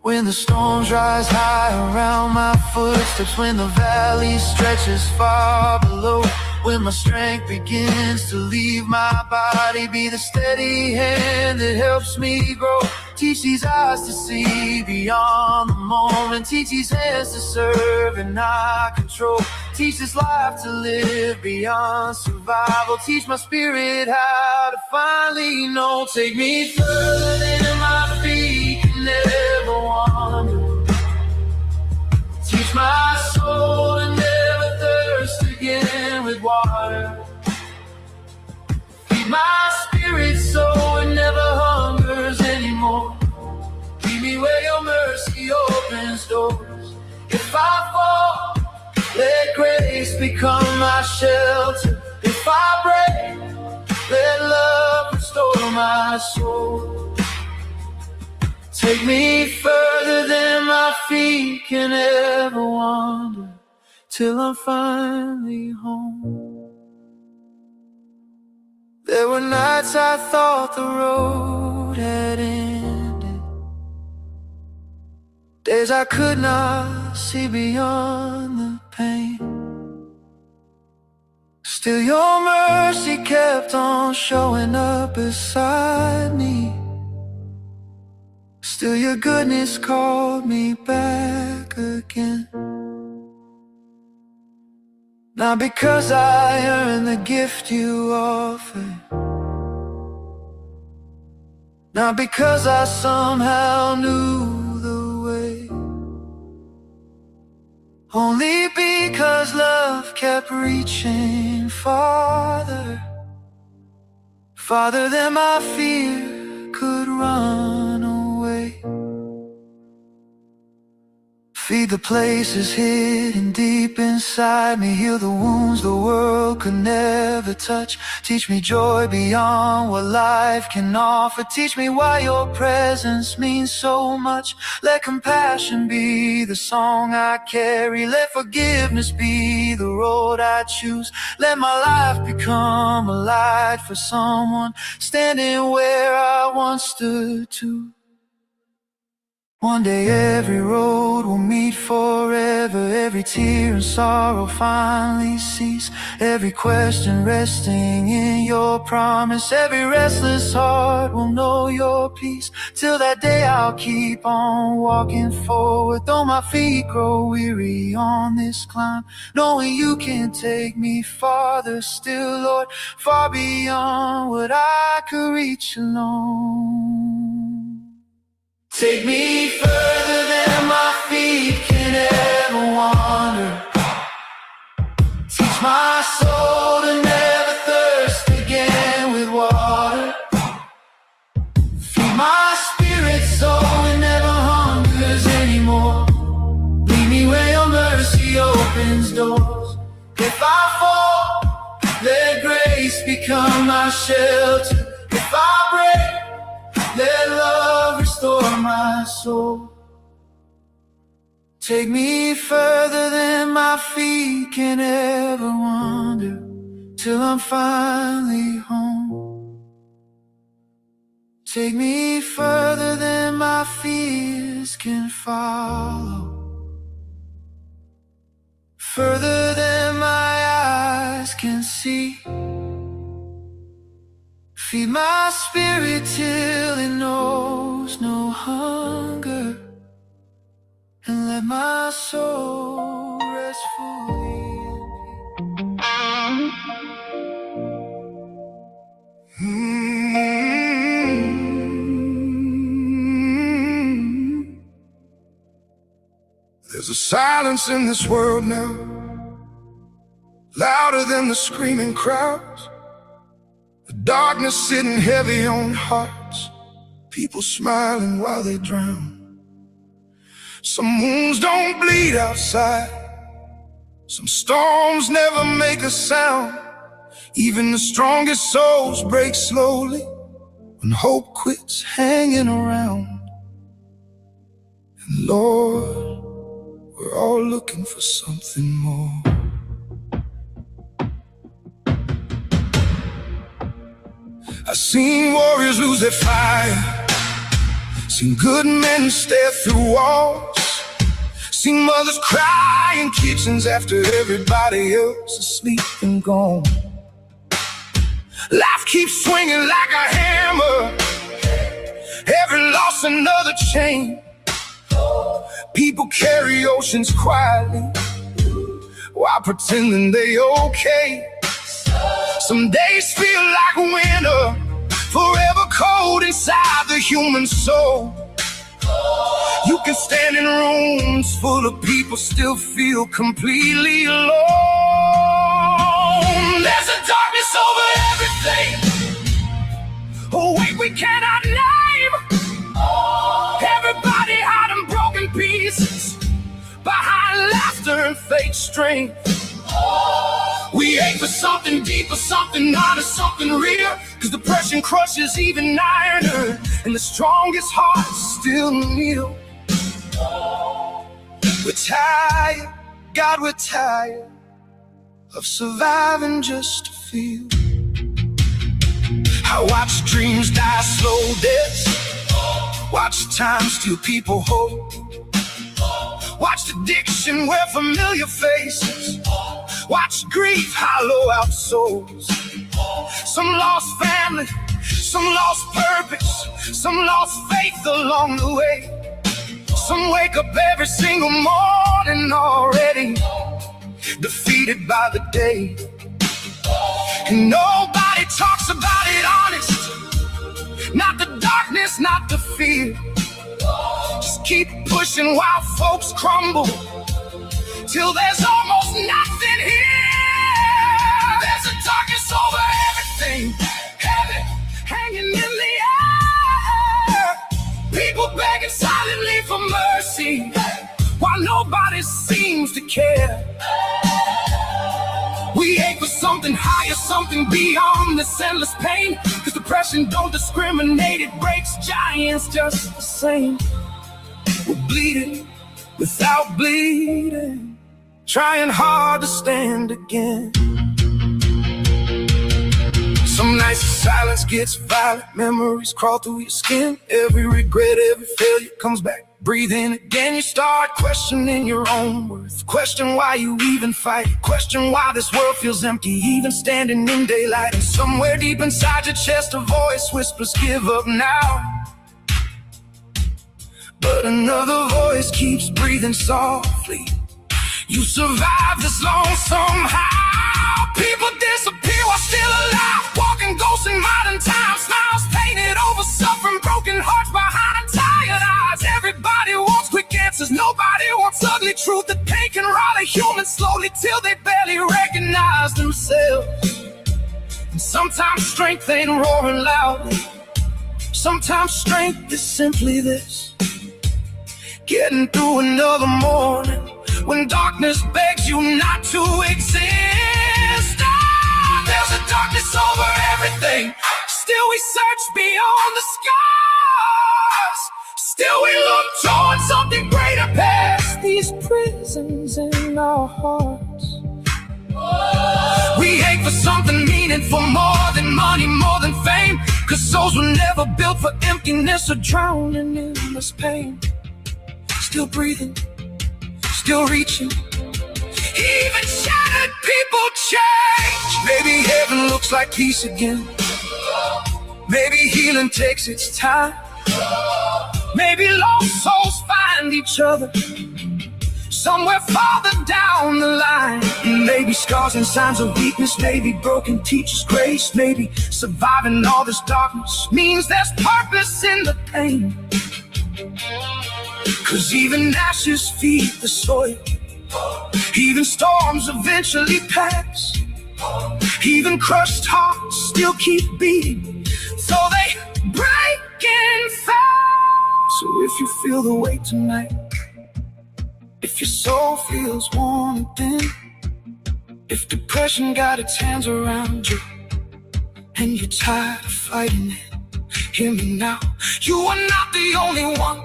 When the storms rise high around my footsteps, when the valley stretches far below, when my strength begins to leave my body, be the steady hand that helps me grow. Teach these eyes to see beyond the moment, teach these hands to serve and not control. Teach this life to live beyond survival, teach my spirit how to finally know. Take me further than my feet can ever wander. Teach my soul to never thirst again with water. Feed my spirit so it never hungers anymore. Lead me where your mercy opens doors. If I fall, let grace become my shelter. If I break, let love restore my soul. Take me further than my feet can ever wander, till I'm finally home. There were nights I thought the road had ended, days I could not see beyond the pain. Still your mercy kept on showing up beside me. Still your goodness called me back again. Not because I earned the gift you offered, not because I somehow knew the way, only because love kept reaching farther, farther than my fear could run away. Feed the places hidden deep inside me, heal the wounds the world could never touch. Teach me joy beyond what life can offer. Teach me why your presence means so much. Let compassion be the song I carry. Let forgiveness be the road I choose. Let my life become a light for someone standing where I once stood too. One day every road will meet forever, every tear and sorrow finally cease, every question resting in your promise, every restless heart will know your peace. Till that day I'll keep on walking forward, though my feet grow weary on this climb, knowing you can take me farther still, Lord, far beyond what I could reach alone. Take me further than my feet can ever wander. Teach my soul to never thirst again with water. become my shelter. If I break, let love restore my soul. Take me further than my feet can ever wander, till I'm finally home. Take me further than my fears can follow, further than my eyes can see. Feed my spirit till it knows no hunger, and let my soul rest fully in peace. There's a silence in this world now, louder than the screaming crowds. The darkness sitting heavy on hearts, people smiling while they drown. Some wounds don't bleed outside, some storms never make a sound. Even the strongest souls break slowly when hope quits hanging around. And Lord, we're all looking for something more. I've seen warriors lose their fire, seen good men stare through walls, seen mothers cry in kitchens after everybody else is asleep and gone. Life keeps swinging like a hammer, every loss another chain. People carry oceans quietly while pretending they okay. Some days feel like winter, forever cold inside the human soul. You can stand in rooms full of people, still feel completely alone. There's a darkness over everything, a weight we cannot name. Everybody hiding broken pieces behind laughter and fake strength. We ache for something deeper, something honest, something real, 'cause depression crushes even iron, and the strongest hearts still kneel. We're tired, God, we're tired of surviving just to feel. I watch dreams die slow deaths, watch time steal people hope, watch addiction wear familiar faces, watch grief hollow out souls. Some lost family, some lost purpose, some lost faith along the way. Some wake up every single morning already defeated by the day. And nobody talks about it honest, not the darkness, not the fear. Just keep pushing while folks crumble, till there's almost nothing here. There's a darkness over everything, heavy, hanging in the air. People begging silently for mercy, while nobody seems to care. We ache for something higher, something beyond this endless pain, 'cause depression don't discriminate, it breaks giants just the same. We're bleeding without bleeding, trying hard to stand again. Some nights the silence gets violent, memories crawl through your skin. Every regret, every failure comes back, breathe in again. You start questioning your own worth, question why you even fight, question why this world feels empty, even standing in daylight. And somewhere deep inside your chest a voice whispers, give up now. But another voice keeps breathing softly, you survived this long somehow. People disappear while still alive, walking ghosts in modern times, smiles painted over suffering, broken hearts behind tired eyes. Everybody wants quick answers, nobody wants ugly truth. That pain can rot a human slowly till they barely recognize themselves. And sometimes strength ain't roaring loudly, sometimes strength is simply this: getting through another morning when darkness begs you not to exist. There's a darkness darkness over everything. Still we search beyond the scars. Still we look towards something greater past these prisons in our hearts. We ache for something meaningful, more than money, more than fame. Cause souls were never built for emptiness or drowning in endless pain. Still breathing, still reaching. Even shattered people change. Maybe heaven looks like peace again. Maybe healing takes its time. Maybe lost souls find each other somewhere farther down the line. Maybe scars and signs of weakness. Maybe broken teachers' grace. Maybe surviving all this darkness means there's purpose in the pain. Cause even ashes feed the soil. Even storms eventually pass. Even crushed hearts still keep beating, so they break in fast. So if you feel the weight tonight, if your soul feels worn and thin, if depression got its hands around you and you're tired of fighting it, hear me now. You are not the only one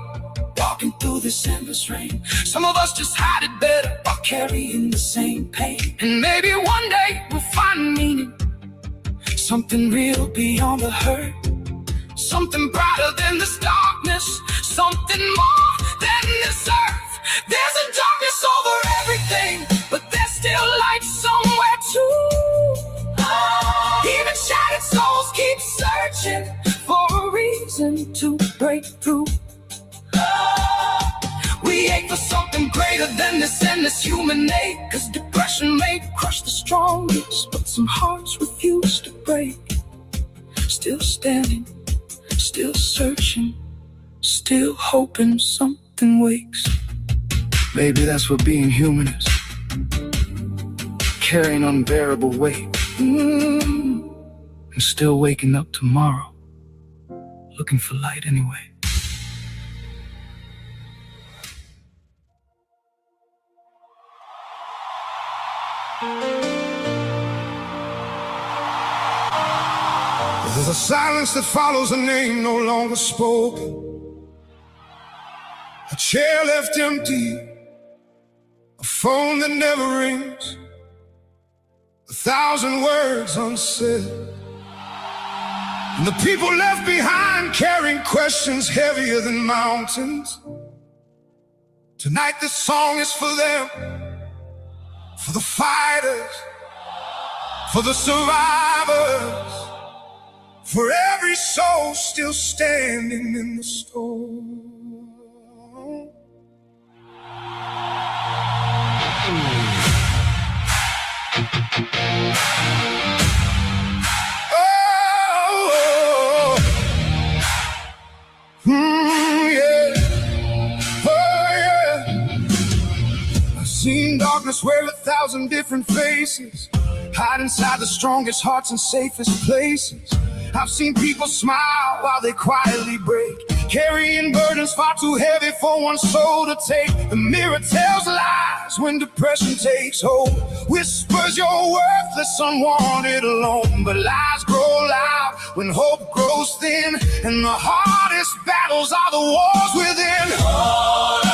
walking through this endless rain. Some of us just hide it better while carrying the same pain. And maybe one day we'll find meaning, something real beyond the hurt, something brighter than this darkness, something more than this earth. There's a darkness over everything, but there's still light somewhere too. Even shattered souls keep searching for a reason to break through. We ache for something greater than this endless human ache. Cause depression may crush the strongest, but some hearts refuse to break. Still standing, still searching, still hoping something wakes. Maybe that's what being human is. Carrying unbearable weight. And still waking up tomorrow, looking for light anyway. There's a silence that follows a name no longer spoken, a chair left empty, a phone that never rings, 1,000 words unsaid, and the people left behind carrying questions heavier than mountains. Tonight this song is for them, for the fighters, for the survivors, for every soul still standing in the storm. Seen darkness wear 1,000 different faces, hide inside the strongest hearts and safest places. I've seen people smile while they quietly break, carrying burdens far too heavy for one soul to take. The mirror tells lies when depression takes hold, whispers you're worthless, unwanted, alone. But lies grow loud when hope grows thin, and the hardest battles are the wars within. Hold on.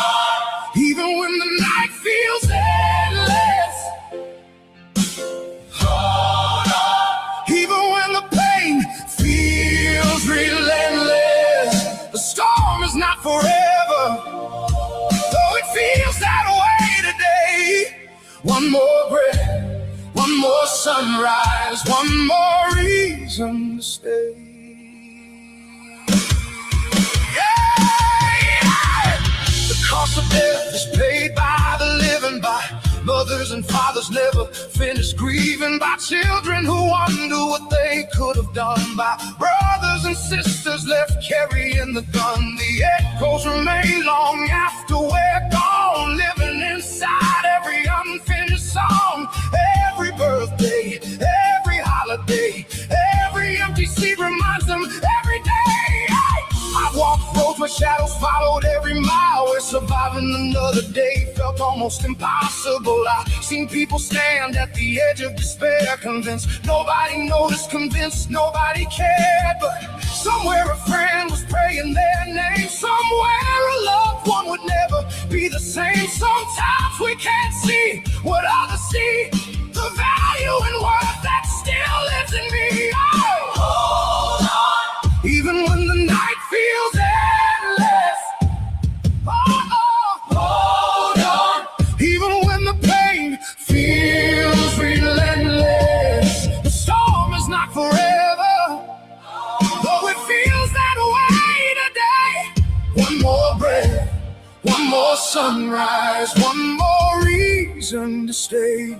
Even when the night feels endless, hold on. Even when the pain feels relentless, the storm is not forever, though it feels that way today. One more breath, one more sunrise, one more reason to stay. The cost of death is paid by the living, by mothers and fathers never finished grieving, by children who wonder what they could have done, by brothers and sisters left carrying the gun. The echoes remain long after we're gone, living inside every unfinished song, every birthday, every holiday, every empty seat reminds them every day. I've walked roads where shadows followed every mile, where surviving another day felt almost impossible. I seen people stand at the edge of despair, convinced nobody noticed, convinced nobody cared. But somewhere a friend was praying their name, somewhere a loved one would never be the same. Sometimes we can't see what others see, the value and worth that still lives in me. Oh, hold on, even when the night feels endless. Hold on, even when the pain feels relentless. The storm is not forever, though it feels that way today. One more breath, one more sunrise, one more reason to stay.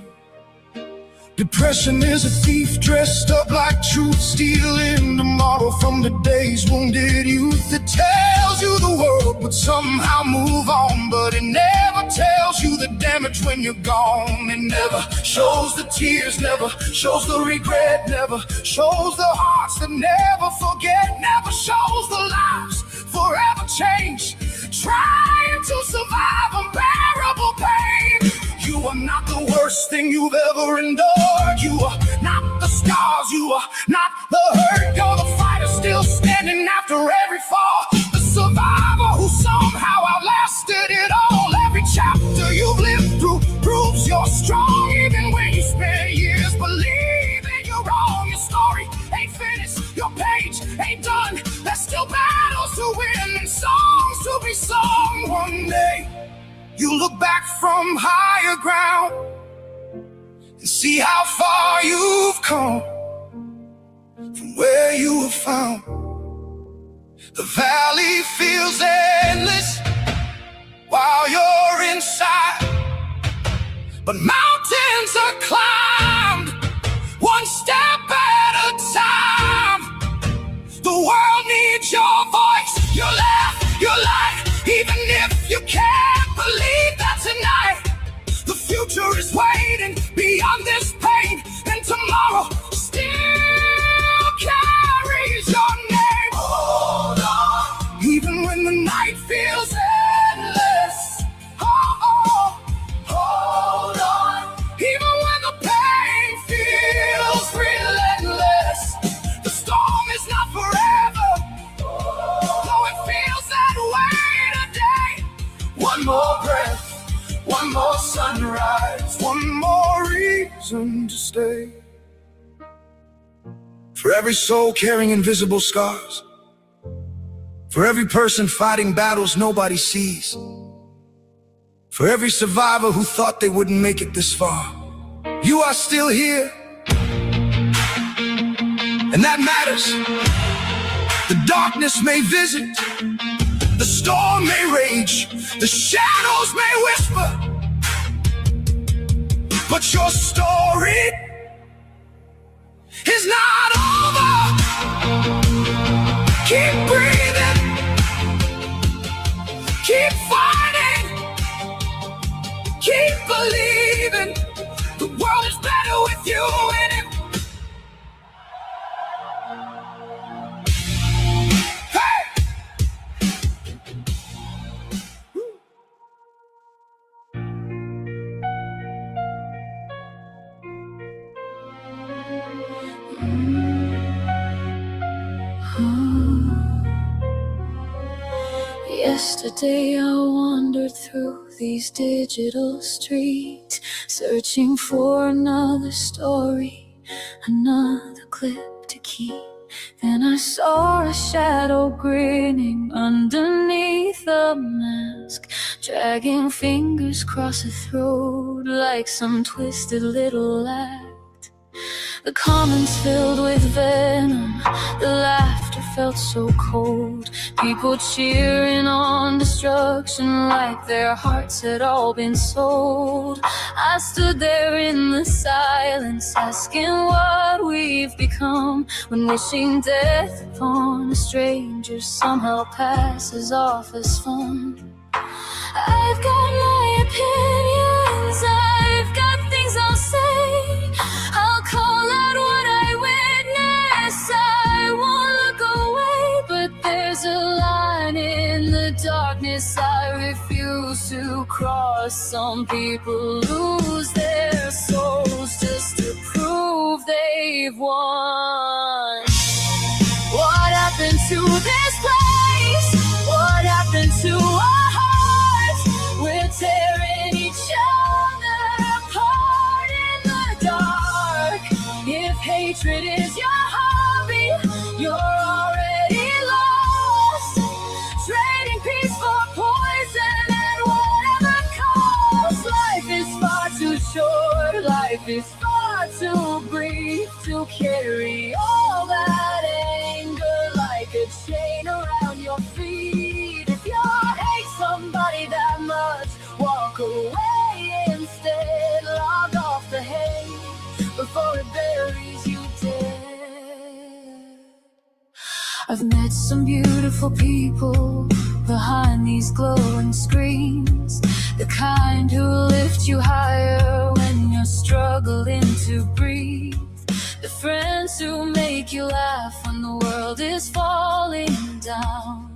Depression is a thief dressed up like truth, stealing tomorrow from today's wounded youth. It tells you the world would somehow move on, but it never tells you the damage when you're gone. It never shows the tears, never shows the regret, never shows the hearts that never forget, never shows the lives forever changed, trying to survive unbearable pain. You are not the worst thing you've ever endured. You are not the scars, you are not the hurt. You're the fighter still standing after every fall, the survivor who somehow outlasted it all. Every chapter you've lived through proves you're strong, even when you spend years believing you're wrong. Your story ain't finished, your page ain't done. There's still battles to win and songs to be sung. One day you look back from higher ground and see how far you've come from where you were found. The valley feels endless while you're inside, but mountains are climbed one step at a time. The world needs your voice, your laugh, your light, even if you can't believe that tonight the future is waiting beyond this pain, and tomorrow still carries your name. Hold on, even when the night feels endless. Oh, hold on, even when the pain feels relentless. The storm is not forever, though it feels that way today. One more breath, one more sunrise, one more reason to stay. For every soul carrying invisible scars, for every person fighting battles nobody sees, for every survivor who thought they wouldn't make it this far, you are still here, and that matters. The darkness may visit, the storm may rage, the shadows may whisper, but your story is not over. Keep breathing, keep fighting, keep believing. The world is better with you in it. Yesterday I wandered through these digital streets, searching for another story, another clip to keep. Then I saw a shadow grinning underneath a mask, dragging fingers across her throat like some twisted little act. The comments filled with venom, the laughter felt so cold. People cheering on destruction like their hearts had all been sold. I stood there in the silence, asking what we've become, when wishing death upon a stranger somehow passes off as fun. I've got my opinions, I've got things I'll say. I'll call out what I witness, I won't look away. But there's a line in the darkness I refuse to cross. Some people lose their souls just to prove they've won. What happened to this place? What happened to our hearts? We're tearing each other apart in the dark. If hatred is your hobby, you're already lost. Trading peace for poison at whatever cost. Life is far too short, life is far too brief to carry all that anger like a chain around your feet. If you hate somebody that much, walk away instead. Log off the hate before it buries you dead. I've met some beautiful people behind these glowing screens, the kind who lift you higher when you're struggling to breathe, the friends who make you laugh when the world is falling down,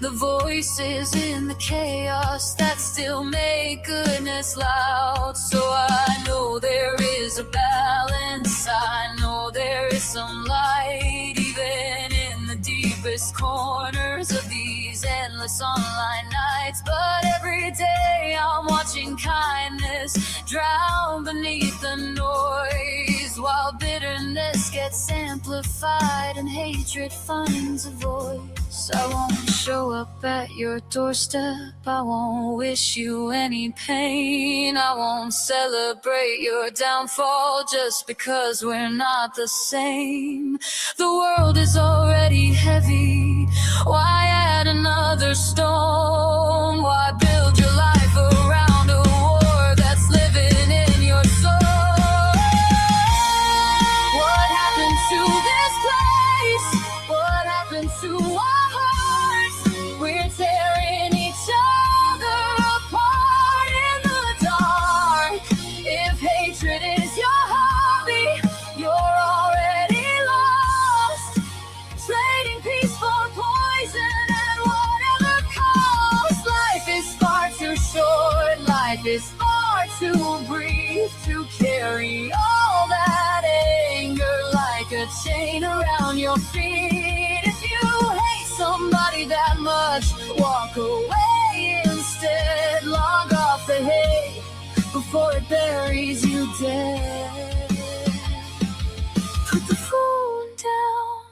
the voices in the chaos that still make goodness loud. So I know there is a balance, I know there is some light, even in the deepest corners of these endless online nights. But every day I'm watching kindness drown beneath the noise, while bitterness gets amplified and hatred finds a voice. I won't show up at your doorstep, I won't wish you any pain, I won't celebrate your downfall just because we're not the same. The world is already heavy, why add another stone? Why build your life around a war that's living in your soul? What happened to this place? What happened to our hearts? We're tearing each other apart in the dark. If hatred is your hobby, you're already lost. Trading peace for poison at whatever cost. Life is far too short, life is far too brief to carry all that anger like a chain around your feet. If you hate somebody that much, walk away instead. Log off the hate before it buries you dead. Put the phone down,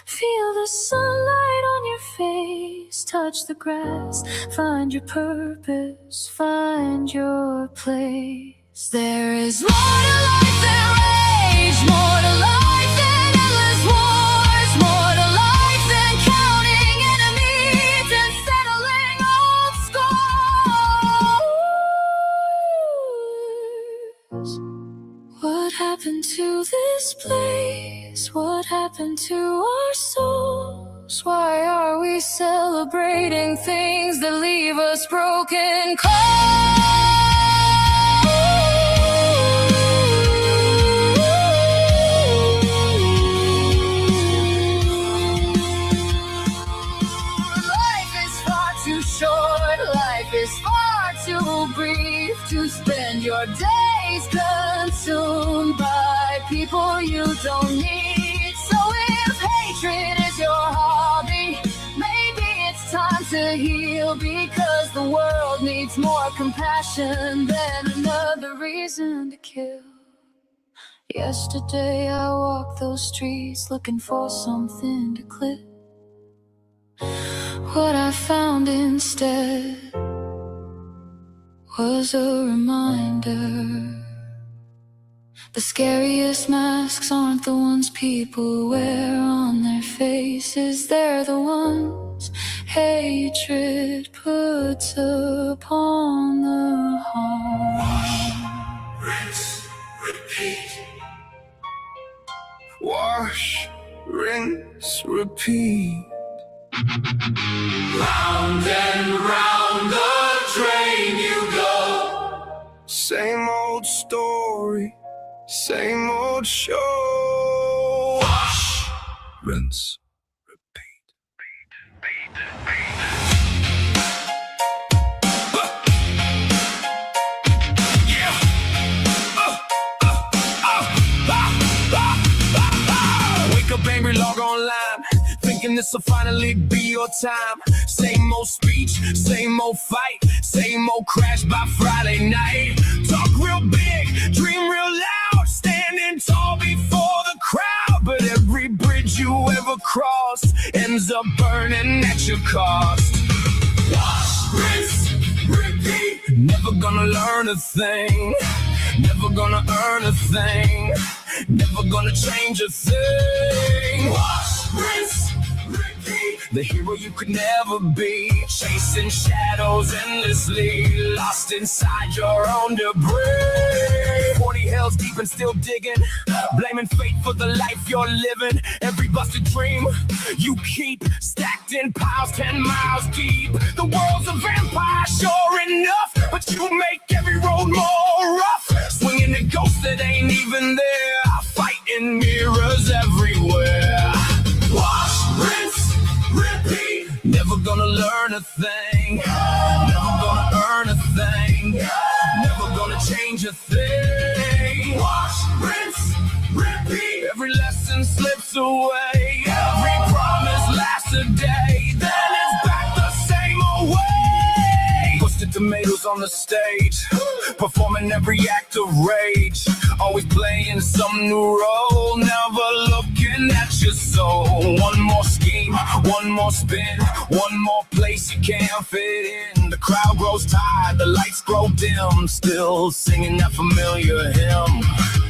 feel the sunlight on your face, touch the grass, find your purpose, find your place. There is more to life than rage, more to life than endless wars, more to life than counting enemies and settling old scores. What happened to this place? What happened to our souls? Why are we celebrating things that leave us broken cold? Life is far too short, life is far too brief to spend your days consumed by people you don't need. So if hatred is your hobby, maybe it's time to heal, because the world needs more compassion than another reason to kill. Yesterday I walked those streets looking for something to clip. What I found instead was a reminder. The scariest masks aren't the ones people wear on their faces, they're the ones hatred puts upon the heart. Rinse, repeat. Wash, rinse, repeat. Round and round the drain you go. Same old story, same old show. Wash, rinse, repeat. this'll finally be your time. Same old speech, same old fight, same old crash by Friday night. Talk real big, dream real loud, standing tall before the crowd. But every bridge you ever crossed ends up burning at your cost. Wash, rinse, repeat. Never gonna learn a thing, never gonna earn a thing, never gonna change a thing. Wash, rinse, repeat. The hero you could never be, chasing shadows endlessly, lost inside your own debris. 40 hills deep and still digging, blaming fate for the life you're living. Every busted dream you keep stacked in piles 10 miles deep. The world's a vampire, sure enough, but you make every road more rough. Swinging a ghost that ain't even there, fighting mirrors everywhere. Wash, rinse, repeat. Never gonna learn a thing, never gonna earn a thing, never gonna change a thing. Wash, rinse, repeat. Every lesson slips away, every promise lasts a day, then it's back the same old way. Twisted tomatoes on the stage, performing every act of rage, always playing some new role, never looking at your soul. One more scheme, one more spin, one more place you can't fit in. The crowd grows tired, the lights grow dim, still singing that familiar hymn.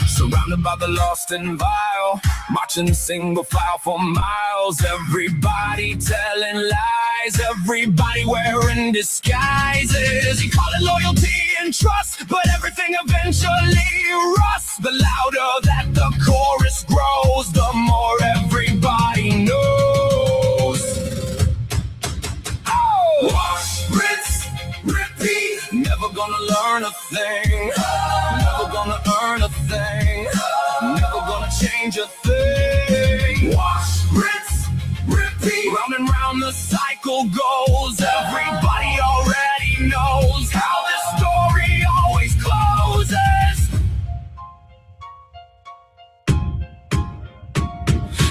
Surrounded by the lost and vile, marching single file for miles. Everybody telling lies, everybody wearing disguises. You call it loyalty and trust, but everything eventually rusts. The louder that the chorus grows, the more everybody knows. Oh! Wash, rinse, repeat. Never gonna learn a thing, never gonna earn a thing, never gonna change a thing. Wash, rinse, repeat. Round and round the cycle goes, everybody already knows how this story always closes.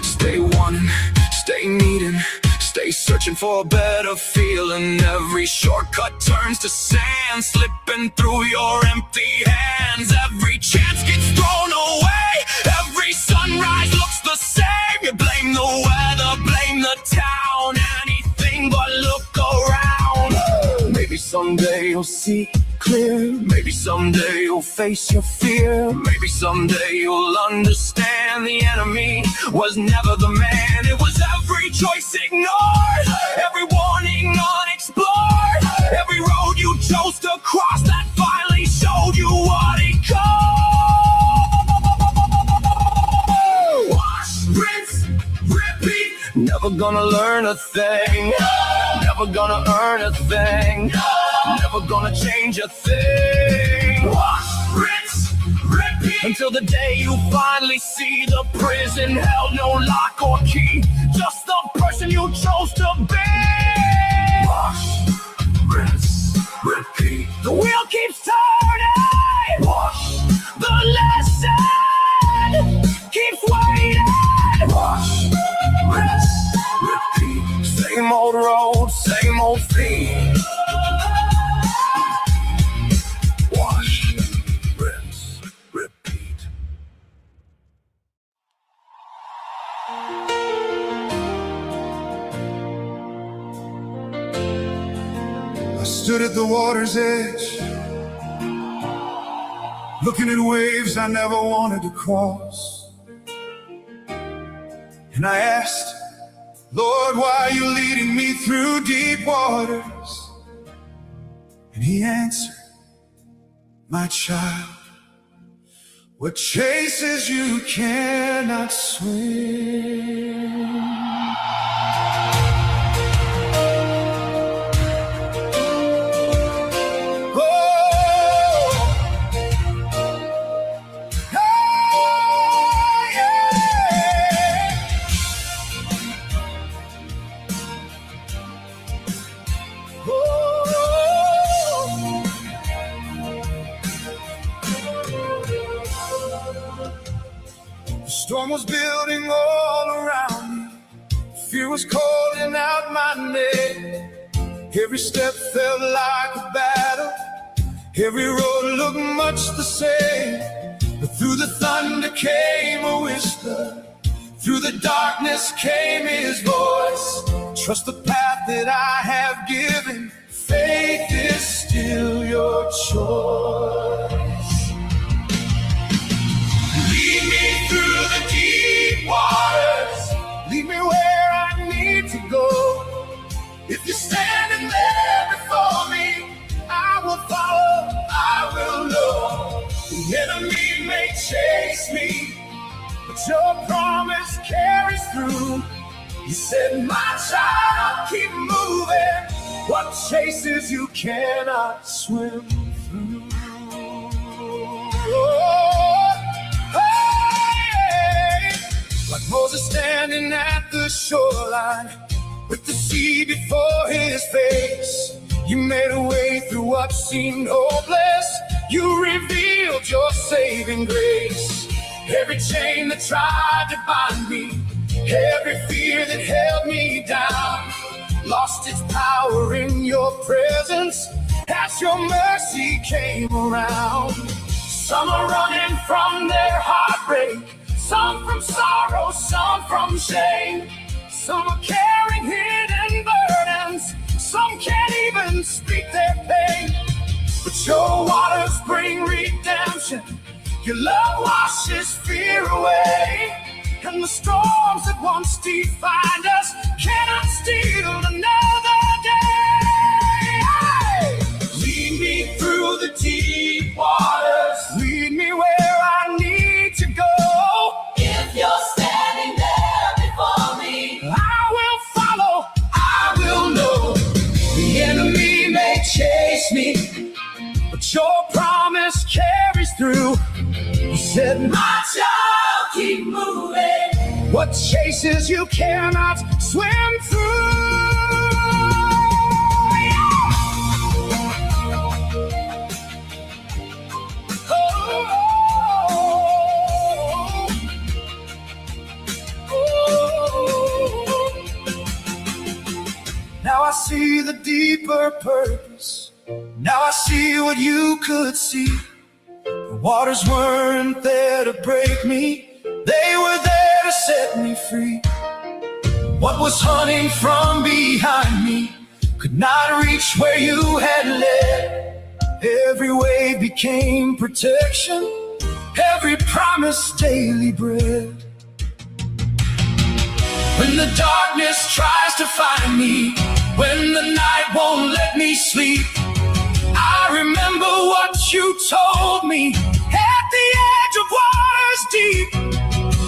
Stay wanting, stay needing, stay searching for a better feeling. Every shortcut turns to sand, slipping through your empty hands. Every chance gets thrown away, every sunrise looks the same. You blame the weather, blame the town, anything but look around. Maybe someday you'll see clear, maybe someday you'll face your fear, maybe someday you'll understand the enemy was never the man. It was every choice ignored, every warning unexplored, every road you chose to cross that finally showed you what it could. Wash, rinse, repeat. Never gonna learn a thing, never gonna earn a thing, never gonna change a thing. Wash, rinse, repeat. Until the day you finally see the prison held no lock or key, just the person you chose to be. Wash, rinse, repeat. The wheel keeps turning. Wash, the lesson keeps waiting. Wash, rinse, repeat. Same old road, same old feet. Wash, rinse, repeat. I stood at the water's edge, looking at waves I never wanted to cross. And I asked, Lord, why are you leading me through deep waters? And he answered, my child, what chases you cannot swim. The storm was building all around me, Fear was calling out my name. Every step felt like a battle. Every road looked much the same. But through the thunder came a whisper. Through the darkness came his voice. Trust the path that I have given. Faith is still your choice. Lead me through the deep waters. Lead me where I need to go. If you're standing there before me, I will follow, I will know. The enemy may chase me, but your promise carries through. You said, my child, keep moving. What chases you cannot swim through. Hey, like Moses standing at the shoreline with the sea before his face. You made a way through what seemed hopeless. You revealed your saving grace. Every chain that tried to bind me, every fear that held me down, lost its power in your presence as your mercy came around. Some are running from their heartbreak, some from sorrow, some from shame. Some are carrying hidden burdens, some can't even speak their pain. But your waters bring redemption, your love washes fear away. And the storms that once defined us cannot steal another day. Hey! Lead me through the deep waters. Lead me where I need to go. If you're standing there before me, I will follow, I will know. The enemy may chase me, but your promise carries through. You said, my child, keep moving. What chases you cannot swim through. Oh, oh, oh. Now I see the deeper purpose. Now I see what you could see. The waters weren't there to break me. They were there to set me free. What was hunting from behind me could not reach where you had led. Every way became protection, every promise daily bread. When the darkness tries to find me, when the night won't let me sleep, I remember what you told me at the edge of waters deep.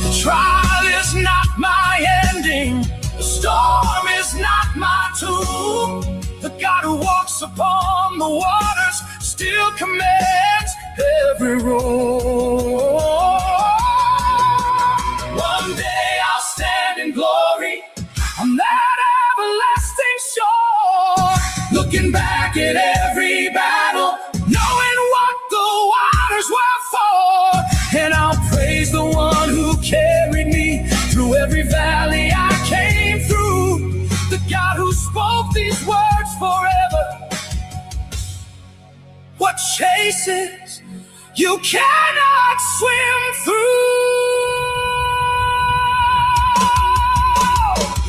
The trial is not my ending, the storm is not my tomb. The God who walks upon the waters still commands every roar. One day I'll stand in glory on that everlasting shore, looking back at every battle, knowing what the waters were for. And I'll praise the one who carried me through every valley I came through, the God who spoke these words forever. What chases you cannot swim through.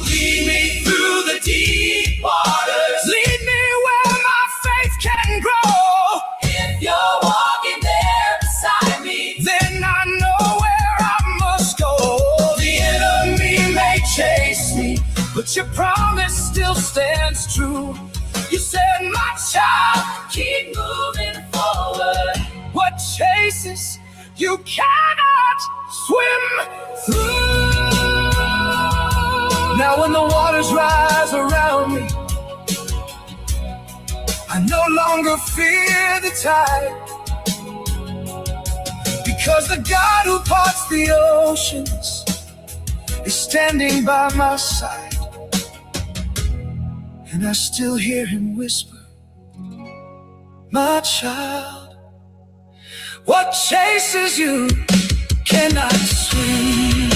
Lead me through the deep waters. Lead me where my faith can grow. if you're walking there beside me, Then I know where I must go. The enemy may chase me, but your promise still stands true. You said, my child, keep moving forward. what chases you cannot swim through. Now when the waters rise around me, I no longer fear the tide, because the God who parts the oceans is standing by my side. And I still hear him whisper, my child, what chases you cannot swim.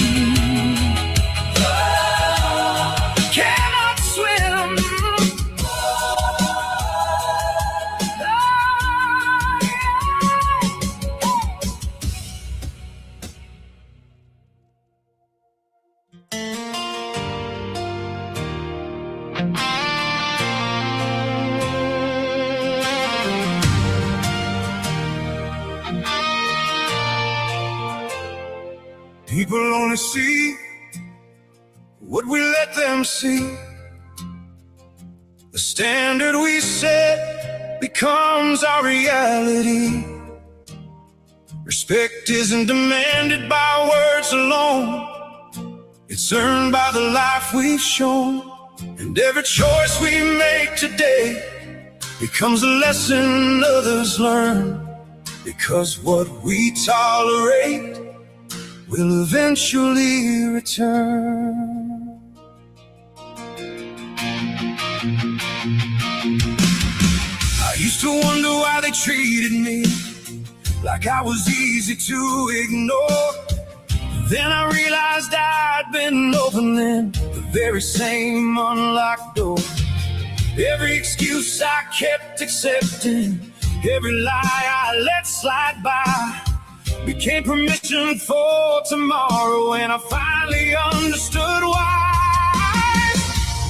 People only see what we let them see. The standard we set becomes our reality. Respect isn't demanded by words alone. It's earned by the life we've shown. And every choice we make today becomes a lesson others learn. Because what we tolerate will eventually return. I used to wonder why they treated me like I was easy to ignore. Then I realized I'd been opening the very same unlocked door. Every excuse I kept accepting, every lie I let slide by, became permission for tomorrow, and I finally understood why.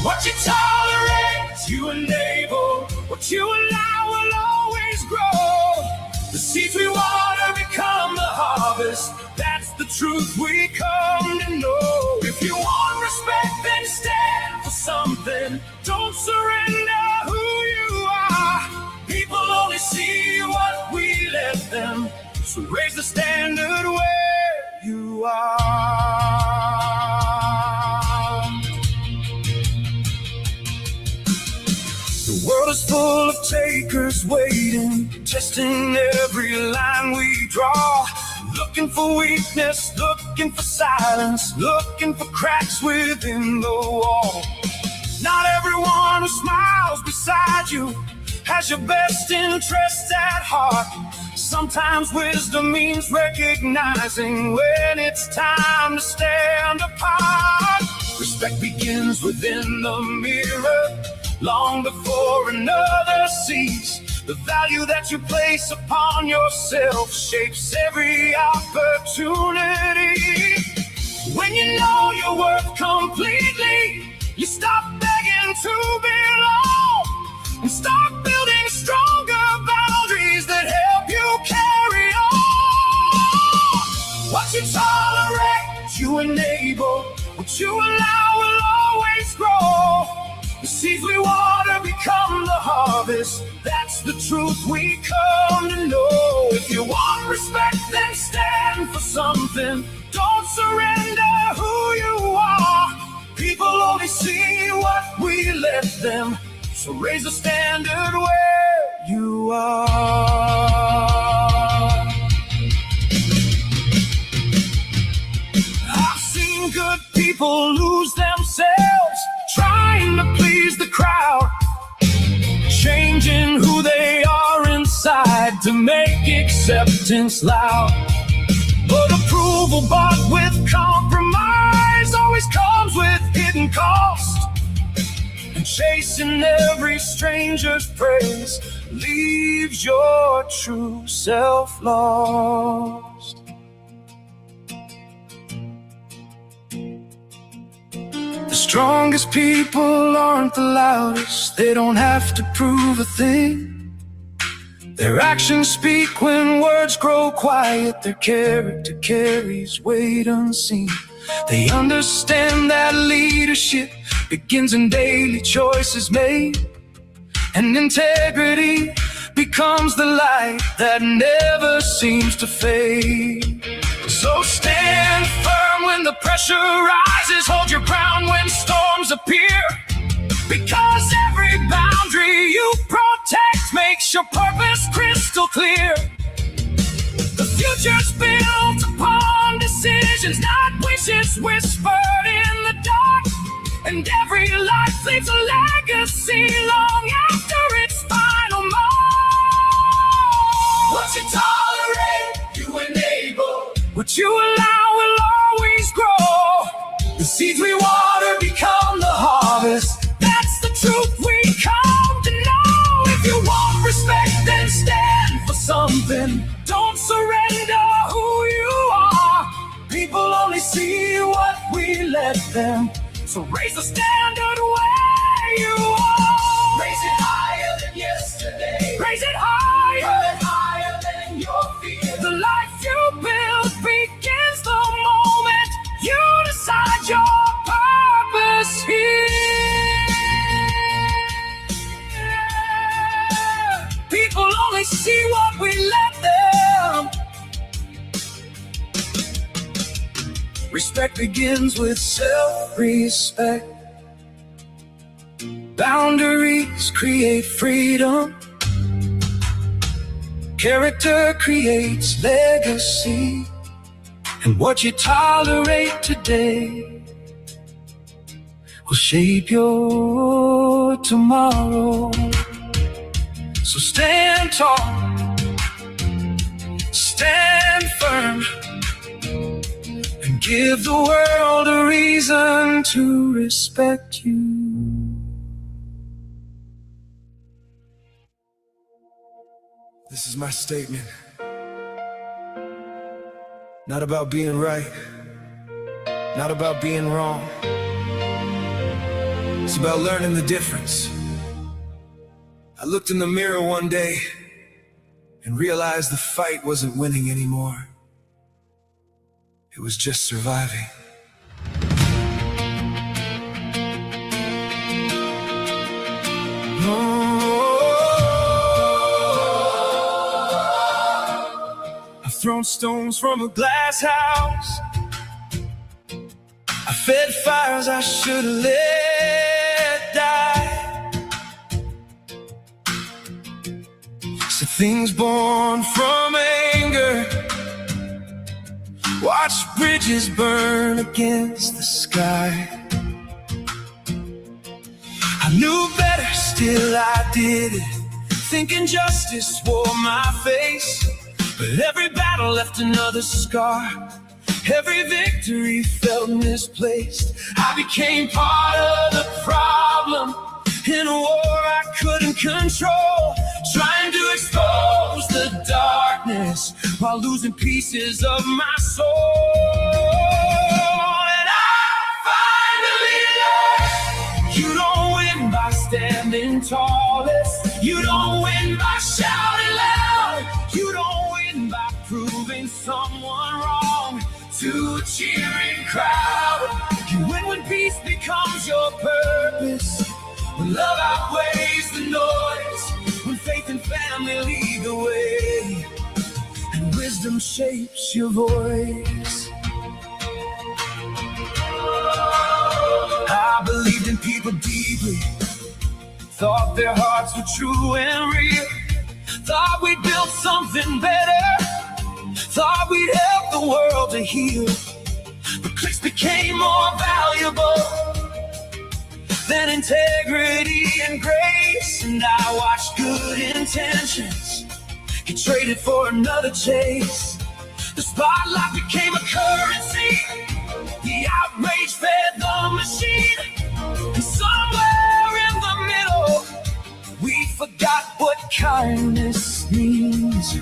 What you tolerate, you enable. What you allow will always grow. The seeds we water become the harvest. That's the truth we come to know. If you want respect, then stand for something. Don't surrender who you are. People only see what we let them. So raise the standard where you are. The world is full of takers waiting, testing every line we draw. Looking for weakness, looking for silence, looking for cracks within the wall. Not everyone who smiles beside you has your best interests at heart. Sometimes wisdom means recognizing when it's time to stand apart. Respect begins within the mirror, long before another sees. The value that you place upon yourself shapes every opportunity. When you know your worth completely, you stop begging to belong and start building stronger boundaries that help you carry on. What you tolerate, you enable. What you allow will always grow. The seeds we water become the harvest. That's the truth we come to know. If you want respect, then stand for something. Don't surrender who you are. People only see what we let them. So raise the standard where you are. I've seen good people lose themselves trying to please the crowd, changing who they are inside to make acceptance loud. But approval bought with compromise always comes with hidden cost. And chasing every stranger's praise leaves your true self lost. The strongest people aren't the loudest. They don't have to prove a thing. Their actions speak when words grow quiet. Their character carries weight unseen. They understand that leadership begins in daily choices made, and integrity becomes the light that never seems to fade. So stand firm when the pressure rises. Hold your ground when storms appear. Because every boundary you protect makes your purpose crystal clear. The future's built upon decisions, not wishes whispered in the dark. And every life leaves a legacy long after its final mark. What you tolerate, you enable. What you allow will always grow. The seeds we water become the harvest. That's the truth we come to know. If you want respect, then stand for something. Don't surrender who you are. People only see what we let them. So raise the standard where you are. Raise it higher than yesterday. Raise it higher than your fear. The life you build begins the moment only see what we let them. Respect begins with self-respect. Boundaries create freedom. Character creates legacy. And what you tolerate today will shape your tomorrow. So stand tall, stand firm, and give the world a reason to respect you. This is my statement. Not about being right, not about being wrong. It's about learning the difference. I looked in the mirror one day and realized the fight wasn't winning anymore. It was just surviving. I've thrown stones from a glass house. I fed fires I should have let die. Said things born from anger. Watch bridges burn against the sky. I knew better, still I did it, thinking justice wore my face. But every battle left another scar. Every victory felt misplaced. I became part of the problem in a war I couldn't control, trying to expose the darkness while losing pieces of my soul. And I finally learned, you don't win by standing tallest. You don't win by shouting loud. You don't win by proving someone wrong to a cheering crowd. You win when peace becomes your purpose, when love outweighs the noise, when faith and family lead the way, and wisdom shapes your voice. I believed in people deeply, thought their hearts were true and real, thought we'd build something better, thought we'd help the world to heal. But clicks became more valuable than integrity and grace. And I watched good intentions get traded for another chase. The spotlight became a currency, the outrage fed the machine. And somewhere in the middle, we forgot what kindness means.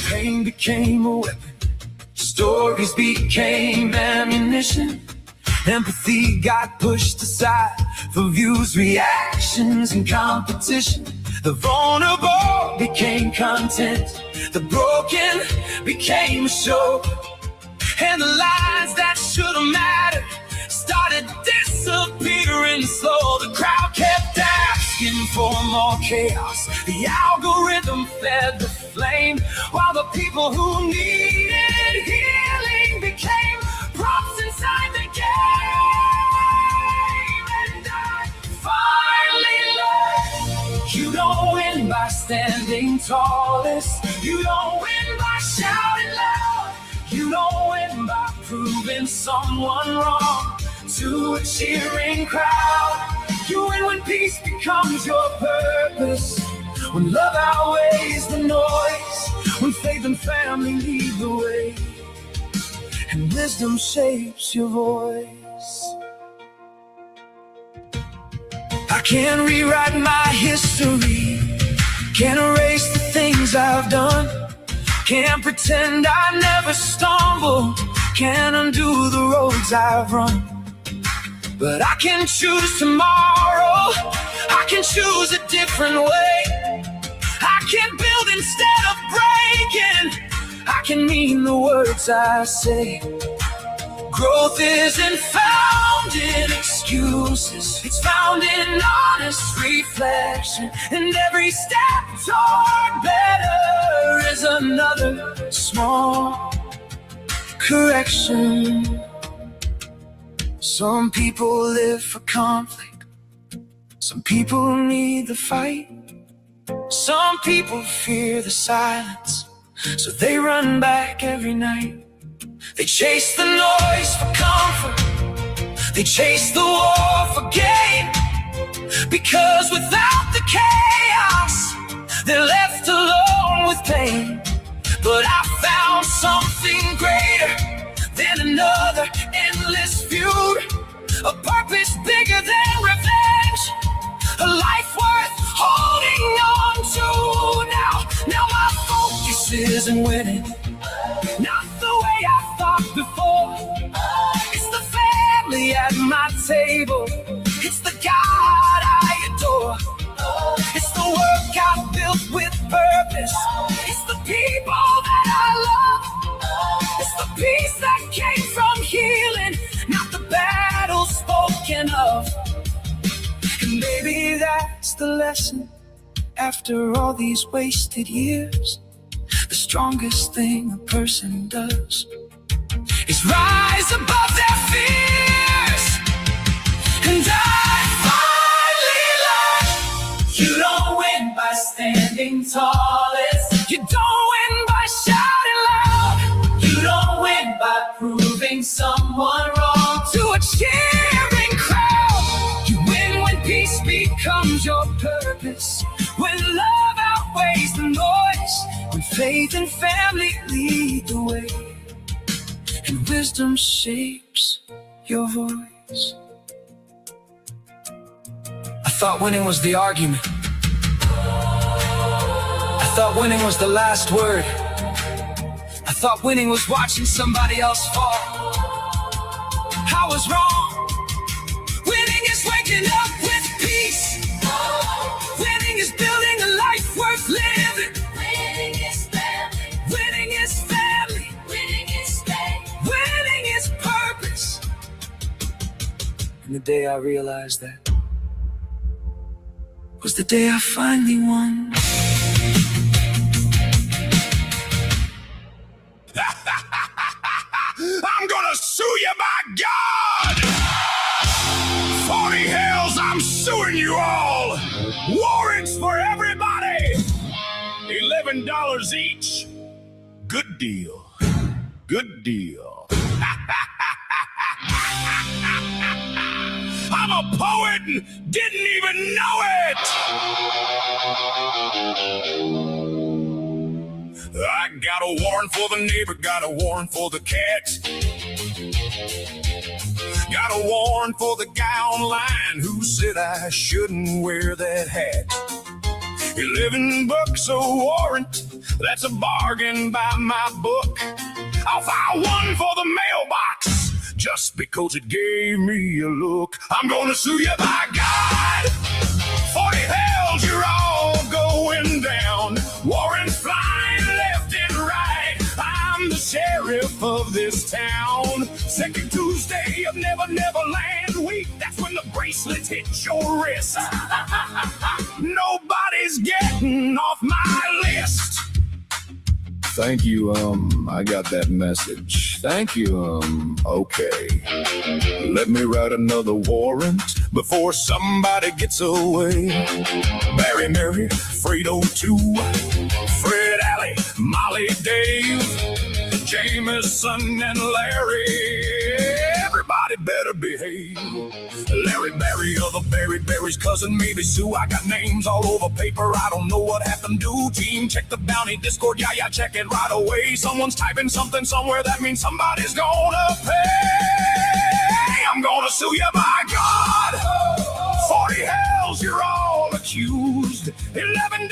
Pain became a weapon, stories became ammunition. Empathy got pushed aside for views, reactions, and competition. The vulnerable became content, the broken became a show, and the lies that should have mattered started disappearing slow. The crowd kept asking for more chaos. The algorithm fed the flame, while the people who needed healing became props inside the game. And I finally learned, you don't win by standing tallest. You don't win by shouting loud. You don't win by proving someone wrong to a cheering crowd. You win when peace becomes your purpose, when love outweighs the noise, when faith and family lead the way, and wisdom shapes your voice. I can't rewrite my history, can't erase the things I've done, can't pretend I never stumbled, can't undo the roads I've run. But I can choose tomorrow, I can choose a different way. I can build instead of breaking, I can mean the words I say. Growth isn't found in excuses, it's found in honest reflection. And every step toward another small correction. Some people live for conflict. Some people need the fight. Some people fear the silence, so they run back every night. They chase the noise for comfort. They chase the war for gain. Because without the chaos, they're left alone with pain. But I found something greater than another endless feud. A purpose bigger than revenge. A life worth holding on to. Now my focus isn't winning. Not the way I thought before. It's the family at my table. It's the God I adore. It's the work I built with purpose. It's the people that I love. It's the peace that came from healing, not the battle spoken of. And maybe that's the lesson. After all these wasted years, the strongest thing a person does is rise above their fears. And I finally learned, you don't win by standing tallest. You don't win by shouting loud. You don't win by proving someone wrong to a cheering crowd. You win when peace becomes your purpose. When love outweighs the noise. When faith and family lead the way. And wisdom shapes your voice. I thought winning was the argument. I thought winning was the last word. I thought winning was watching somebody else fall. I was wrong. Winning is waking up with peace. Winning is building a life worth living. Winning is family. Winning is family. Winning is faith. Winning is purpose. And the day I realized that was the day I finally won. I'm gonna sue you, by God! 40 hells, I'm suing you all! Warrants for everybody! $11 each. Good deal. Good deal. I'm a poet and didn't even know it! I got a warrant for the neighbor, got a warrant for the cat. Got a warrant for the guy online who said I shouldn't wear that hat. $11 a warrant, that's a bargain by my book. I'll file one for the mailbox just because it gave me a look. I'm gonna sue you, by God. 40 hells, you're all going down. Warrants flying left and right. I'm the sheriff of this town. Second Tuesday of Never Never Land week. That's when the bracelet hits your wrist. Nobody's getting off my list. Thank you, I got that message. Thank you, okay. Let me write another warrant before somebody gets away. Barry, Mary, Fredo, 2, Fred, Allie, Molly, Dave, Jameson, and Larry. Everybody better behave. Larry, Barry, other Barry, Barry's cousin, maybe Sue. I got names all over paper, I don't know what happened to. Team, check the bounty, Discord, yeah, check it right away. Someone's typing something somewhere, that means somebody's gonna pay. I'm gonna sue you, by God. 40 hells, you're all accused. $11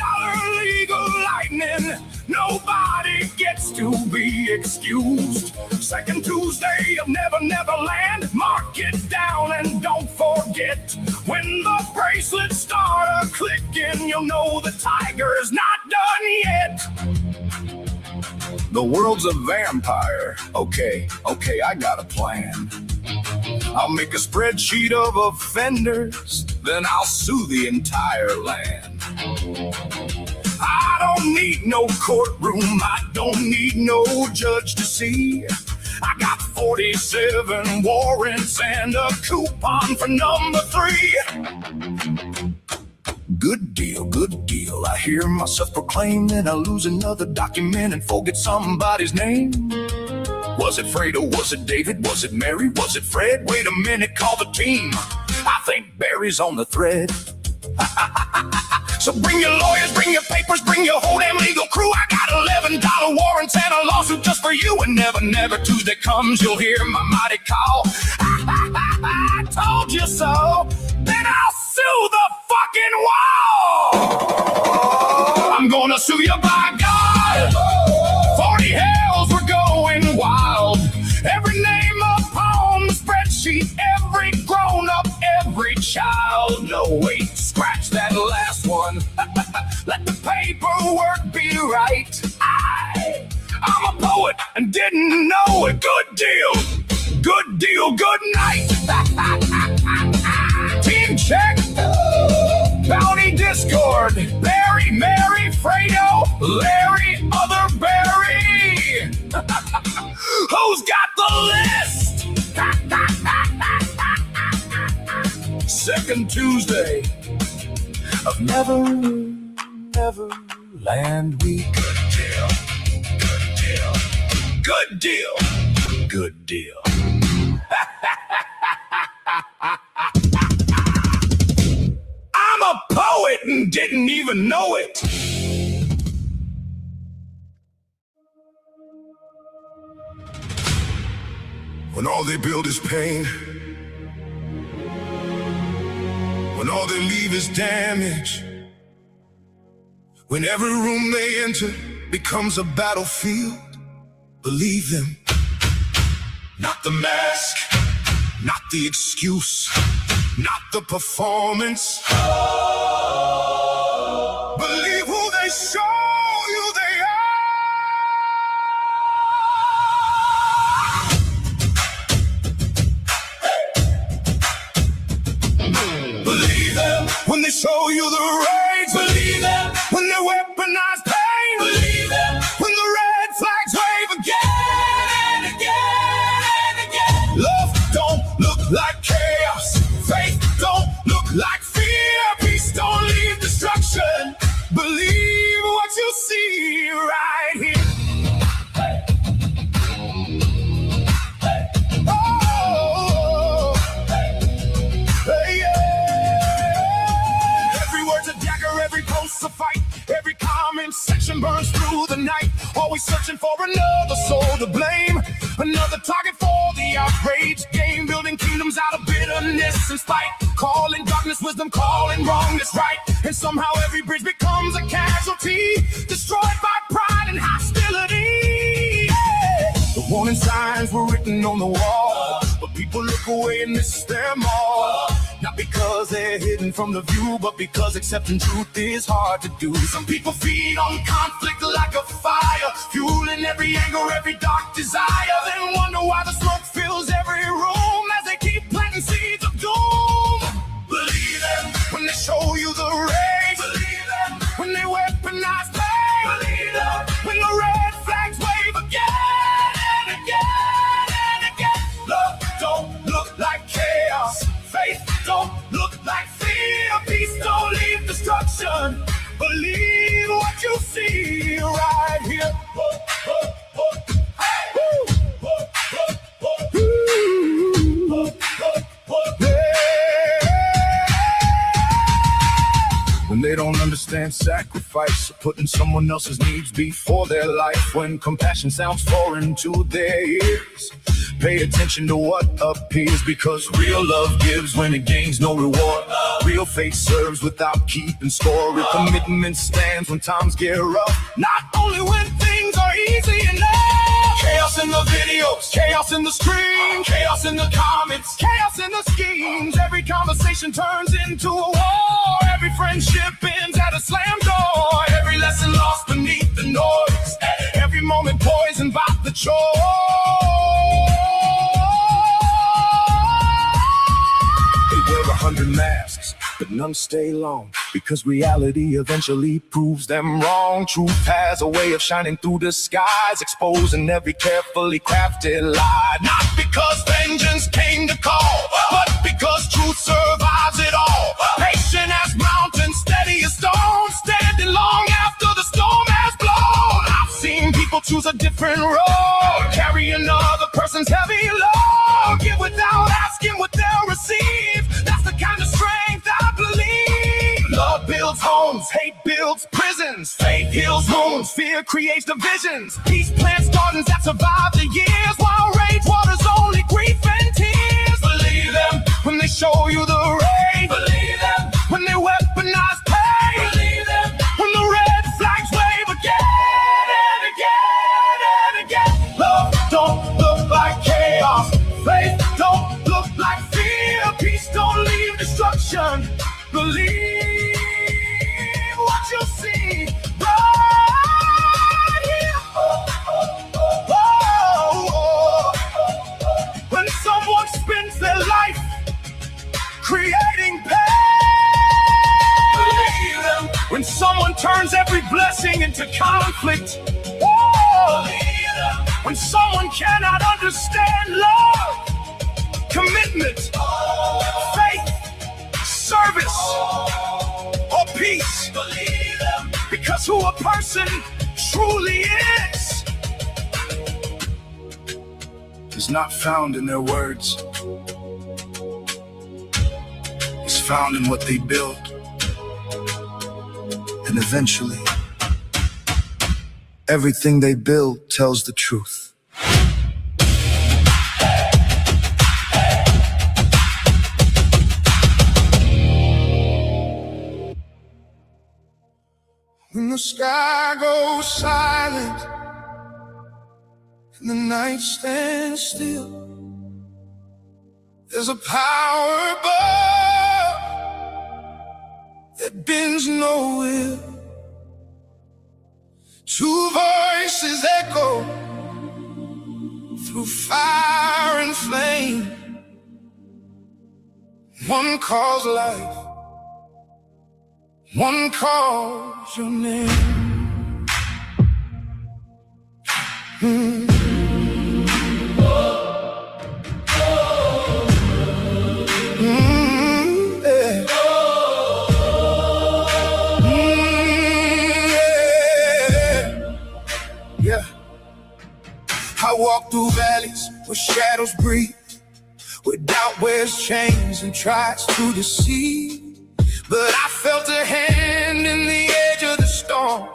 legal lightning. Nobody gets to be excused. Second Tuesday of Never Never Land. Mark it down and don't forget. When the bracelets start a-clicking, you'll know the tiger's not done yet. The world's a vampire. Okay, I got a plan. I'll make a spreadsheet of offenders, then I'll sue the entire land. I don't need need no courtroom, I don't need no judge to see. I got 47 warrants and a coupon for number 3. Good deal, good deal. I hear myself proclaim, then I lose another document and forget somebody's name. Was it Fredo? Was it David? Was it Mary? Was it Fred? Wait a minute, call the team. I think Barry's on the thread. So bring your lawyers, bring your papers, bring your whole damn legal crew. I got $11 warrants and a lawsuit just for you. And never Tuesday comes, you'll hear my mighty call. I told you so. Then I'll sue the fucking wall. I'm gonna sue you by God. 40 hells, we're going wild. Every name upon the spreadsheet, every grown up, every child. No, wait, scratch that last one. Let the paperwork be right. I'm a poet and didn't know it. Good deal, good deal, good night. Team check. Bounty Discord. Barry, Mary, Fredo, Larry, other Barry. Who's got the list? Second Tuesday of Neverland Week. Good deal, good deal. I'm a poet and didn't even know it. When all they build is pain, when all they leave is damage, when every room they enter becomes a battlefield, believe them. Not the mask, not the excuse, not the performance. Believe who they show you they are. Believe them when they show you the rage. Believe them when they weaponize pain. Believe them when the red flags wave again and again and again. Love don't look like chaos. Faith don't look like fear. Peace don't leave destruction. Believe what you see right here. Oh, yeah. Every word's a dagger, every post's a fight. Every comment section burns through the night. Always searching for another soul to blame. Another target for the outrage game. Building kingdoms out of bitterness and spite. Calling darkness wisdom, calling wrongness right. And somehow every bridge becomes a casualty. Destroyed by pride and hostility. Yeah. The warning signs were written on the wall, but people look away and miss them all. Not because they're hidden from the view, but because accepting truth is hard to do. Some people feed on conflict like a fire, fueling every anger, every dark desire. Then wonder why the smoke fills every room as they keep planting seeds of doom. Believe them when they show you the rage. Believe them when they weaponize pain. Believe them when the red flags wave again and again and again. Love don't look like chaos. Faith don't look like fear. Peace don't leave destruction. Believe what you see right here. Hey. When they don't understand sacrifice, putting someone else's needs before their life. When compassion sounds foreign to their ears, pay attention to what appears, because real love gives when it gains no reward. Real faith serves without keeping score. Real commitment stands when times get rough, not only when things are easy enough. Chaos in the videos, chaos in the stream, chaos in the comments, chaos in the schemes. Every conversation turns into a war. Every friendship ends at a slam door. Every lesson lost beneath the noise. Every moment poisoned by the choice. They wear 100 masks, but none stay long, Because reality eventually proves them wrong. Truth has a way of shining through the skies, exposing every carefully crafted lie. Not because vengeance came to call, but because truth survives it all. Patient as mountains, steady as stone, standing long after the storm has blown. I've seen people choose a different road, carry another person's heavy load, give without asking what they'll receive. That's the kind of strength I believe. Love builds homes, hate builds prisons, faith heals wounds, fear creates divisions. Peace plants gardens that survive the years, while rage waters only grief and tears. Believe them when they show you the rain. Believe them when they weaponize pain. Believe them when the red flags wave again and again and again. Love don't look like chaos, faith don't look like fear, peace don't leave destruction. Believe what you see right here. When someone spends their life creating pain, believe them. When someone turns every blessing into conflict, believe them. When someone cannot understand love, commitment, faith, service, or peace, believe them. Because who a person truly is not found in their words. It's found in what they build. And eventually, everything they build tells the truth. When the sky goes silent and the night stands still, there's a power above that bends no will. Two voices echo through fire and flame. One calls life, one calls your name. Yeah. I walk through valleys where shadows breathe, where doubt wears chains and tries to deceive. But I felt a hand in the edge of the storm,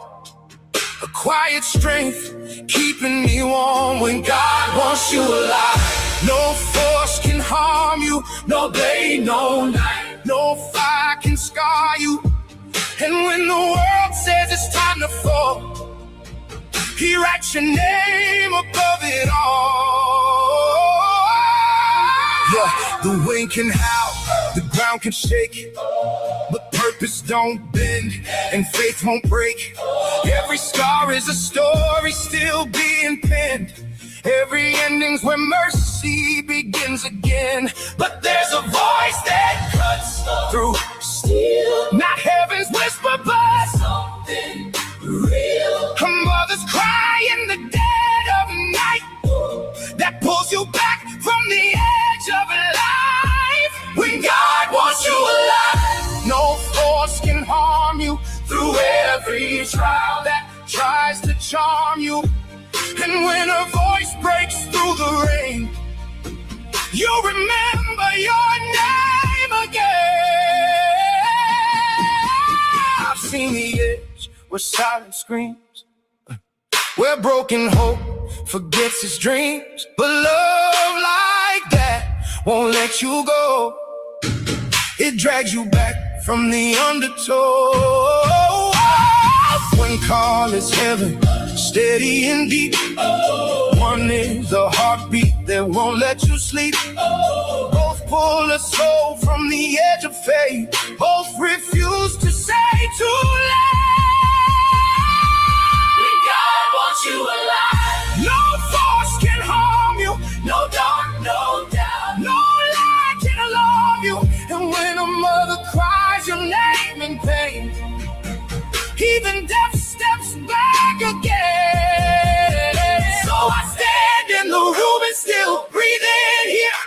a quiet strength keeping me warm. When God wants you alive, no force can harm you, no day, no night, no fire can scar you. And when the world says it's time to fall, He writes your name above it all. Yeah, the wind can howl, the ground can shake, but purpose don't bend and faith won't break. Every scar is a story still being penned. Every ending's where mercy begins again. But there's a voice that cuts through steel, not heaven's whisper, but something real. A mother's cry in the dead of night that pulls you back from the edge of life. When God wants you alive, no force can harm you through every trial that tries to charm you. And when a voice breaks through the rain, you remember your name again. I've seen the edge where silence screams, where broken hope forgets its dreams. But love like that won't let you go. It drags you back from the undertow. One call is heaven, steady and deep. One is the heartbeat that won't let you sleep. Both pull a soul from the edge of faith. Both refuse to say too late. When God wants you alive, no force can harm you, no dark, no doubt, no lie can alarm you. And when a mother cries your name in pain, again. So I stand in the room and still breathing here,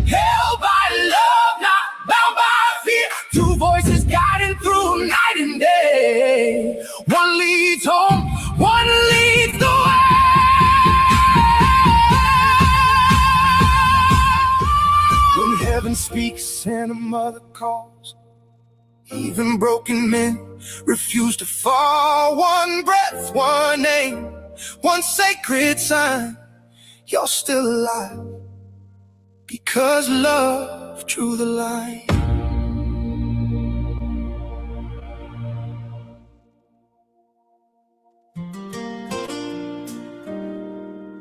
held by love, not bound by fear. Two voices guiding through night and day. One leads home, one leads the way. When heaven speaks and a mother calls, even broken men refuse to fall. One breath, one name, one sacred sign. You're still alive because love drew the line.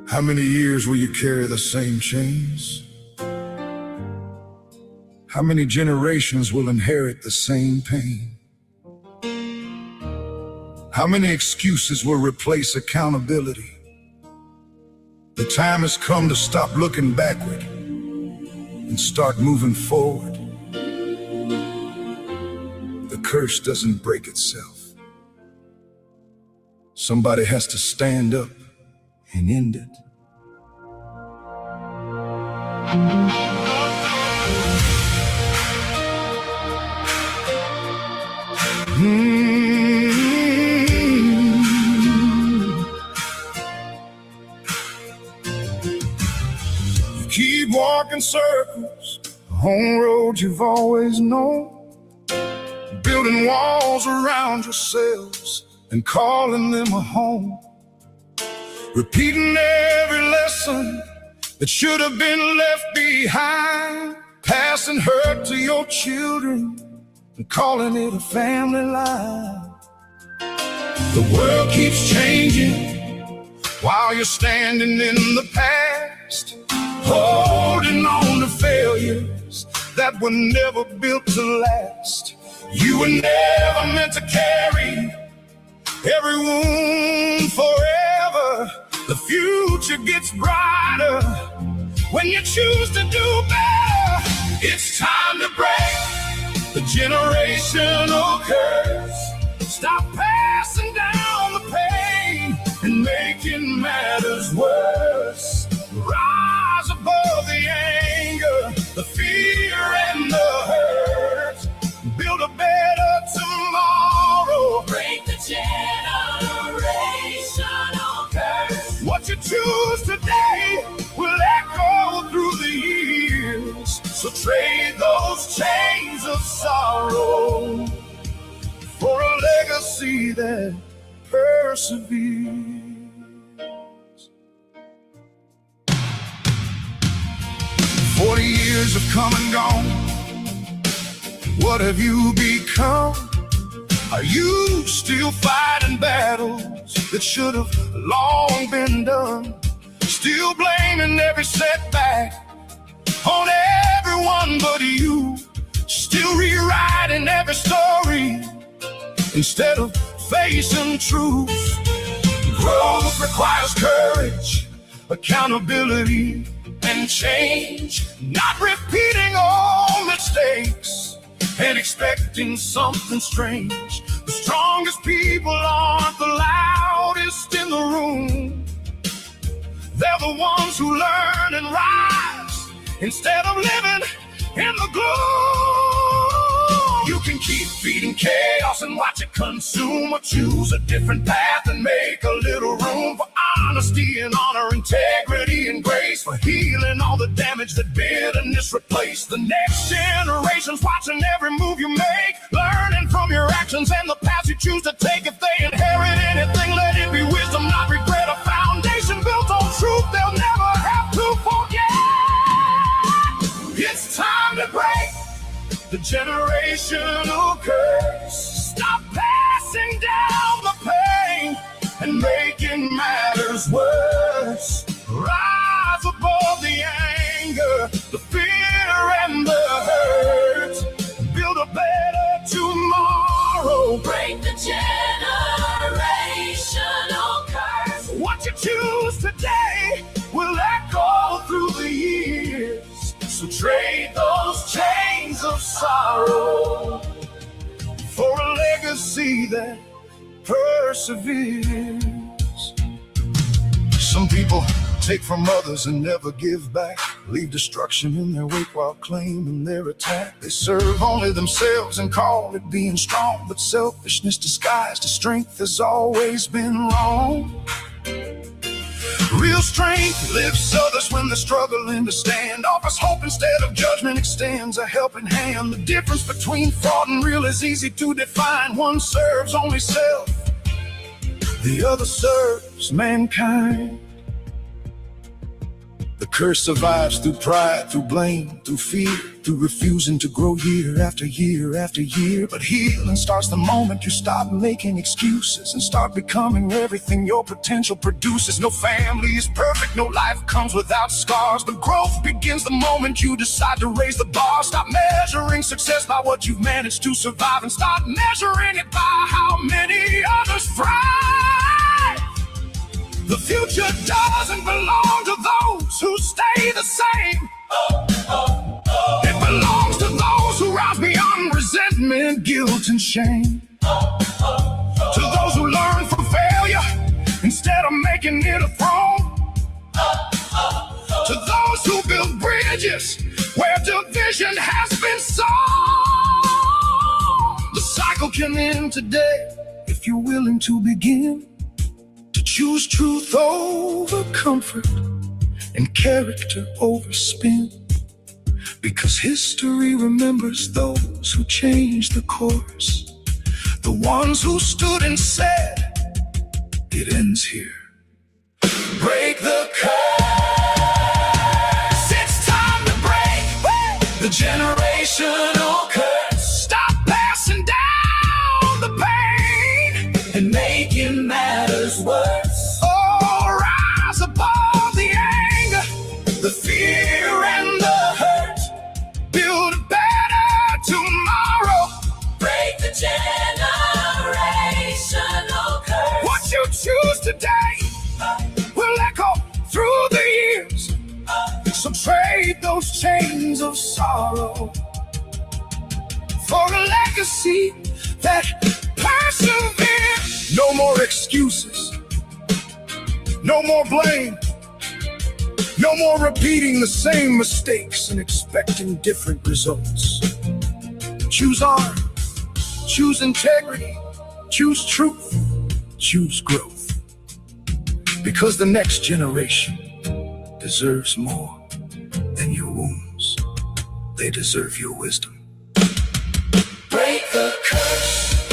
How many years will you carry the same chains? How many generations will inherit the same pain? How many excuses will replace accountability? The time has come to stop looking backward and start moving forward. The curse doesn't break itself. Somebody has to stand up and end it. You keep walking circles on roads you've always known, building walls around yourselves and calling them a home, repeating every lesson that should have been left behind, passing hurt to your children and calling it a family line. The world keeps changing while you're standing in the past, holding on to failures that were never built to last. You were never meant to carry every wound forever. The future gets brighter when you choose to do better. It's time to break the generational curse. Stop passing down the pain and making matters worse. Rise above the anger, the fear and the hurt. Build a better tomorrow. Break the generational curse. What you choose today will echo through the years. So trade those chains of sorrow for a legacy that perseveres. 40 years have come and gone. What have you become? Are you still fighting battles that should have long been done? Still blaming every setback on everyone but you? Still rewriting every story instead of facing truth? Growth requires courage, accountability, and change. Not repeating all mistakes and expecting something strange. The strongest people aren't the loudest in the room. They're the ones who learn and rise instead of living in the gloom. You can keep feeding chaos and watch it consume, or choose a different path and make a little room for honesty and honor, integrity and grace, for healing all the damage that bitterness replaced. The next generation's watching every move you make, learning from your actions and the paths you choose to take. If they inherit anything, let it be wisdom, not regret. A foundation built on truth they'll never have to forget. It's time to break the generational curse. Stop passing down the pain and making matters worse. Rise above the anger, the fear and the hurt. Build a better tomorrow. Break the generational curse. What you choose today will echo through the years. So trade those chains of sorrow for a legacy that perseveres. Some people take from others and never give back, leave destruction in their wake while claiming their attack. They serve only themselves and call it being strong, but selfishness disguised as strength has always been wrong. Real strength lifts others when they're struggling to stand, offers hope instead of judgment, extends a helping hand. The difference between fraud and real is easy to define. One serves only self, the other serves mankind. The curse survives through pride, through blame, through fear, through refusing to grow year after year after year. But healing starts the moment you stop making excuses and start becoming everything your potential produces. No family is perfect, no life comes without scars, but growth begins the moment you decide to raise the bar. Stop measuring success by what you've managed to survive and start measuring it by how many others thrive. The future doesn't belong to those who stay the same. It belongs to those who rise beyond resentment, guilt, and shame. To those who learn from failure instead of making it a throne. To those who build bridges where division has been sown. The cycle can end today if you're willing to begin. Choose truth over comfort and character over spin. Because history remembers those who changed the course, the ones who stood and said, it ends here. Break the curse. It's time to break the generational curse. Stop passing down the pain and making matters worse. The fear and the hurt, build a better tomorrow. Break the generational curse. What you choose today will echo through the years. So trade those chains of sorrow for a legacy that perseveres. No more excuses, no more blame. No more repeating the same mistakes and expecting different results. Choose honor, choose integrity, choose truth, choose growth. Because the next generation deserves more than your wounds. They deserve your wisdom. Break the curse.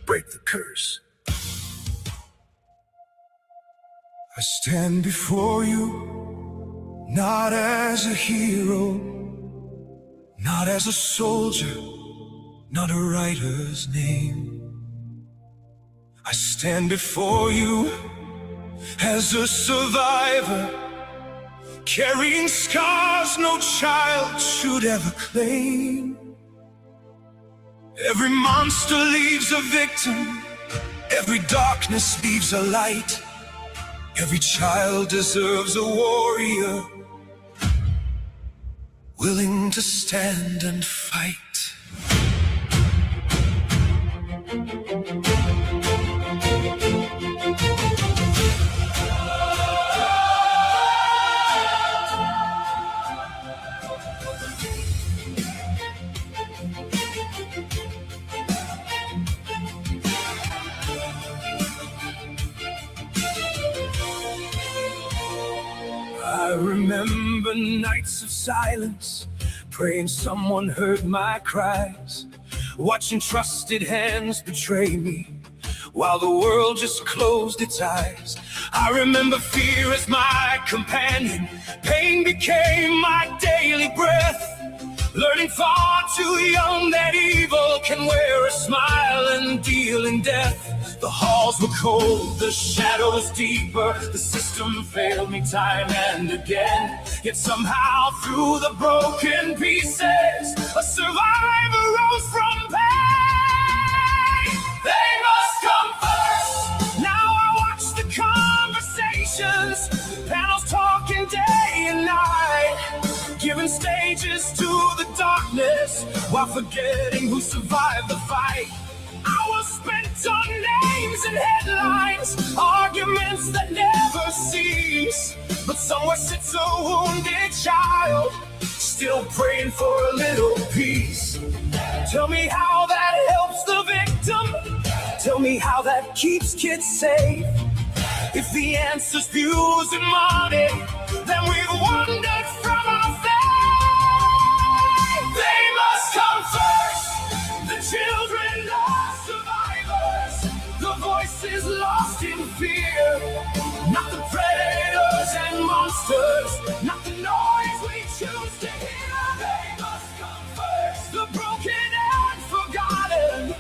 Break the curse. I stand before you, not as a hero, not as a soldier, not a writer's name. I stand before you as a survivor, carrying scars no child should ever claim. Every monster leaves a victim, every darkness leaves a light. Every child deserves a warrior, willing to stand and fight. I remember nights of silence, praying someone heard my cries, watching trusted hands betray me while the world just closed its eyes. I remember fear as my companion, pain became my daily breath, learning far too young that evil can wear a smile and deal in death. The halls were cold, the shadows deeper, the system failed me time and again. Yet somehow through the broken pieces, a survivor rose from pain. They must come first. Now I watch the conversations, panels talking day and night, giving stages to the darkness while forgetting who survived the fight. Hours spent on names and headlines, arguments that never cease. But somewhere sits a wounded child, still praying for a little peace. Tell me how that helps the victim. Tell me how that keeps kids safe. If the answer's views and money, then we've wandered from our faith. They must come first. The children are survivors. The voices lost in fear. Not the predators and monsters. Not the noise we choose to hear. They must come first. The broken and forgotten.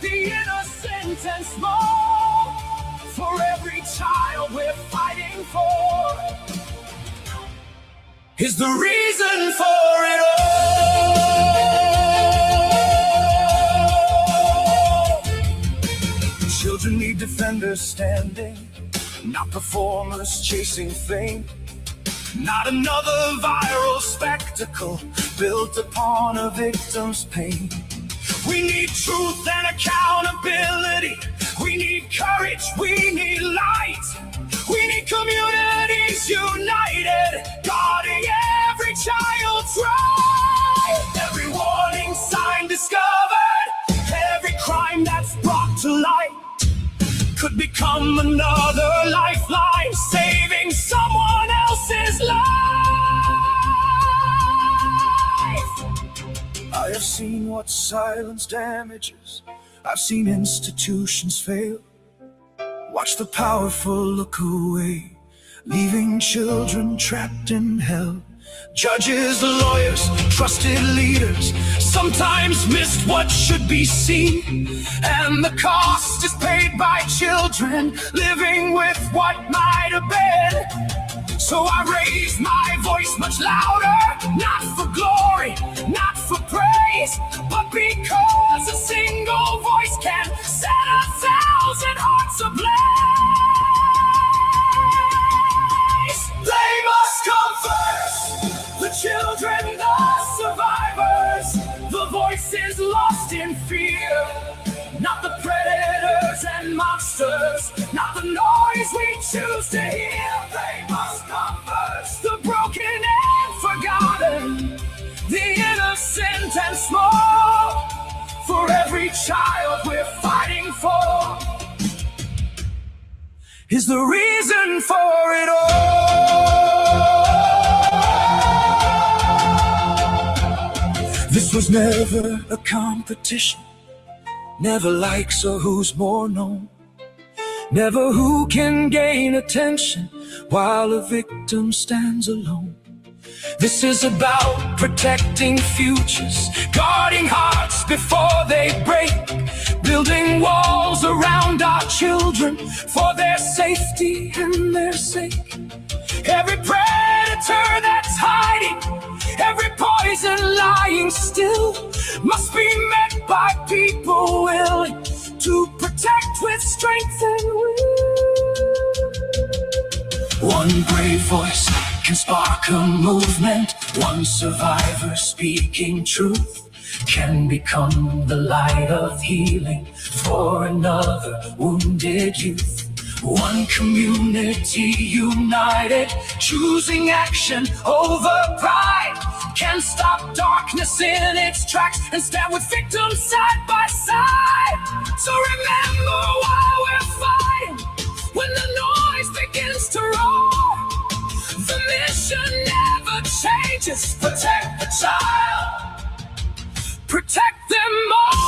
The innocent and small. For every child we're fighting for is the reason for it all. Children need defenders standing, not performers chasing fame. Not another viral spectacle built upon a victim's pain. We need truth and accountability. We need courage, we need light. We need communities united, guarding every child's right. Every warning sign discovered, every crime that's brought to light could become another lifeline, saving someone else's life. I have seen what silence damages. I've seen institutions fail. Watch the powerful look away, leaving children trapped in hell. Judges, lawyers, trusted leaders sometimes missed what should be seen, and the cost is paid by children living with what might have been. So I raised my voice much louder, not for glory, not for praise, but because a single voice can set 1,000 hearts ablaze. They must come first, the children, the survivors, the voices lost in fear. Not the predators and monsters, not the noise we choose to hear. They must come first, the broken and forgotten, the innocent and small. For every child we're fighting for is the reason for it all. This was never a competition. Never likes or who's more known. Never who can gain attention while a victim stands alone. This is about protecting futures, guarding hearts before they break, building walls around our children for their safety and their sake. Every predator that's hiding, every poison lying still, must be met by people willing to protect with strength and will. One brave voice can spark a movement. One survivor speaking truth can become the light of healing for another wounded youth. One community united, choosing action over pride, can stop darkness in its tracks and stand with victims side by side. So remember why we're fighting when the noise begins to roar. The mission never changes. Protect the child, protect them all.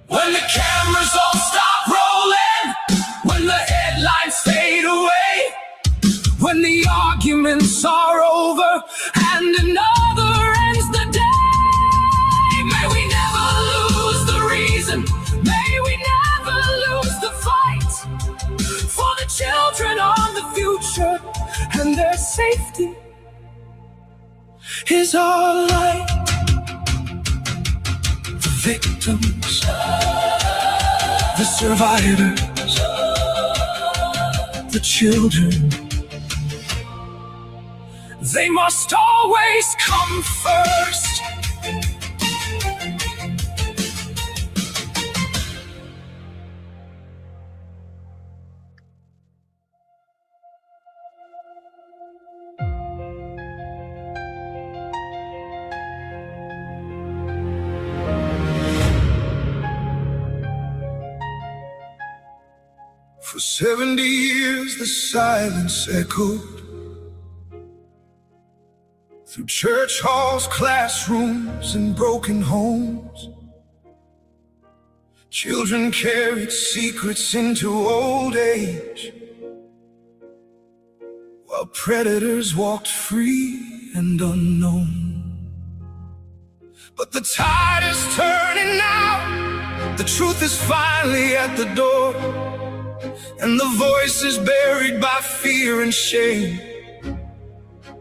When the cameras all stop rolling, when the headlines fade away, when the arguments are over and another ends the day, may we never lose the reason, may we never lose the fight for the children of the future, and their safety is our light. The victims, the survivors, the children, They must always come first. For 70 years the silence echoed through church halls, classrooms, and broken homes. Children carried secrets into old age, while predators walked free and unknown. But the tide is turning now, the truth is finally at the door, and the voices buried by fear and shame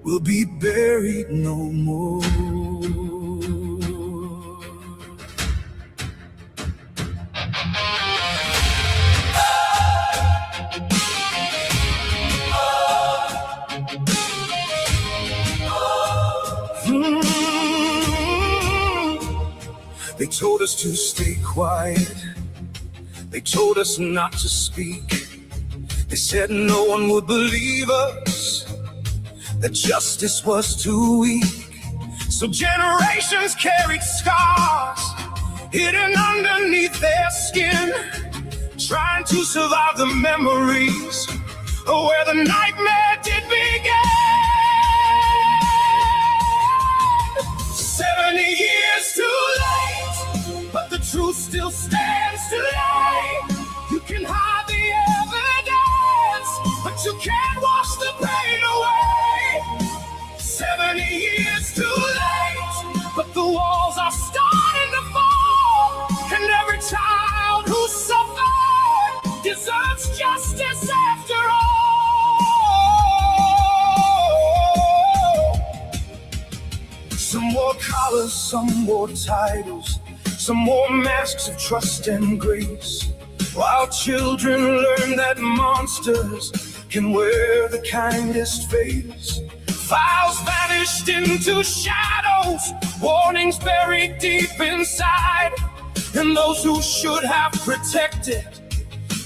will be buried no more. They told us to stay quiet. They told us not to speak. They said no one would believe us, that justice was too weak. So generations carried scars hidden underneath their skin, trying to survive the memories of where the nightmare did begin. 70 years too late, but the truth still stands today. You can hide the evidence, but you can't wash the pain away. 70 years too late, but the walls are starting to fall, and every child who suffered deserves justice after all. Some more collars, some more titles, some more masks of trust and grace, while children learn that monsters can wear the kindest face. Files vanished into shadows, warnings buried deep inside, and those who should have protected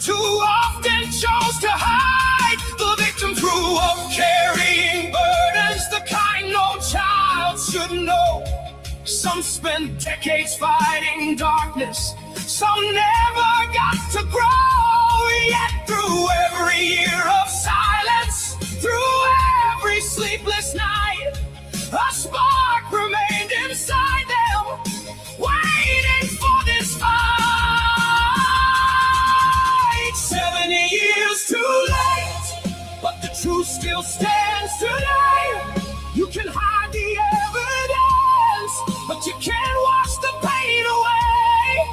too often chose to hide. The victims grew up carrying burdens, the kind no child should know. Some spent decades fighting darkness, some never got to grow. Yet through every year of silence, through every sleepless night, a spark remained inside them, waiting for this fight. 70 years too late, but the truth still stands today. You can hide the evidence, but you can't wash the pain away.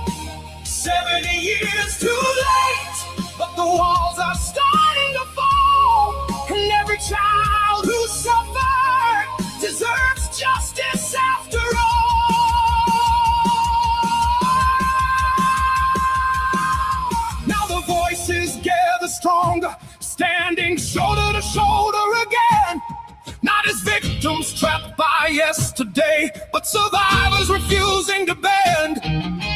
70 years too late, but the walls are starting to fall, and every child who suffered deserves justice after all. Now the voices gather stronger, standing shoulder to shoulder again. Not as victims trapped by yesterday, but survivors refusing to bend.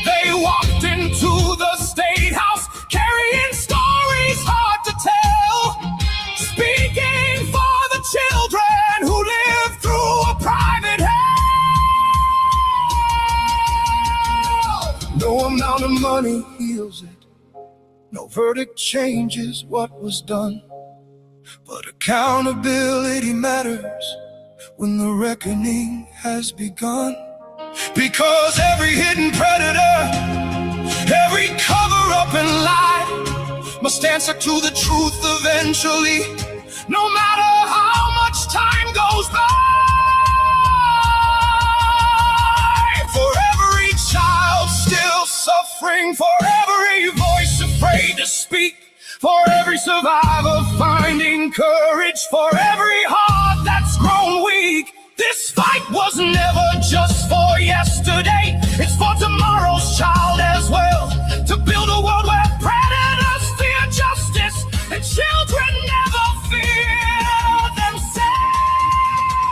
They walked into the State House, carrying stories hard to tell, speaking for the children who live through a private hell. No amount of money heals it, no verdict changes what was done, but accountability matters when the reckoning has begun. Because every hidden predator, every cover-up and lie must answer to the truth eventually, no matter how much time goes by. For every child still suffering, for every voice afraid to speak, for every survivor finding courage, for every heart that's grown weak. This fight was never just for yesterday, it's for tomorrow's child as well. To build a world where predators fear justice and children never fear themselves.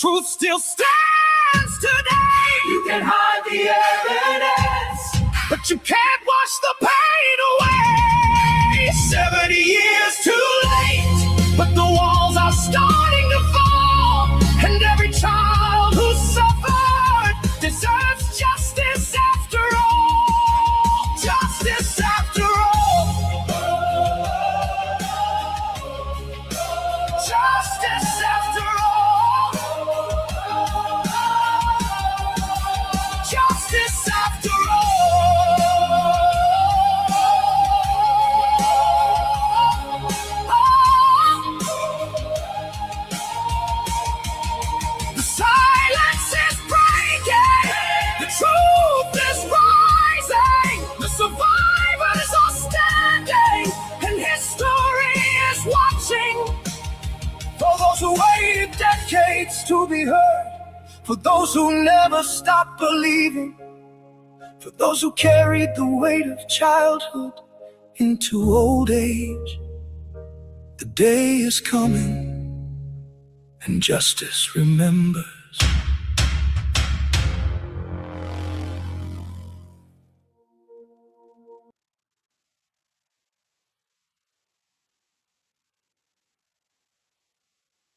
truth still stands today. You can hide the evidence, but you can't wash the pain away. 70 years too late, but the walls are starting to fall, and every child who suffered deserves justice after all. Justice after all. Justice after all. Justice after all. The silence is breaking. The truth is rising. The survivors are standing, and history is watching. For those who waited decades to be heard, for those who never stopped believing, for those who carried the weight of childhood into old age. The day is coming, and justice, remember,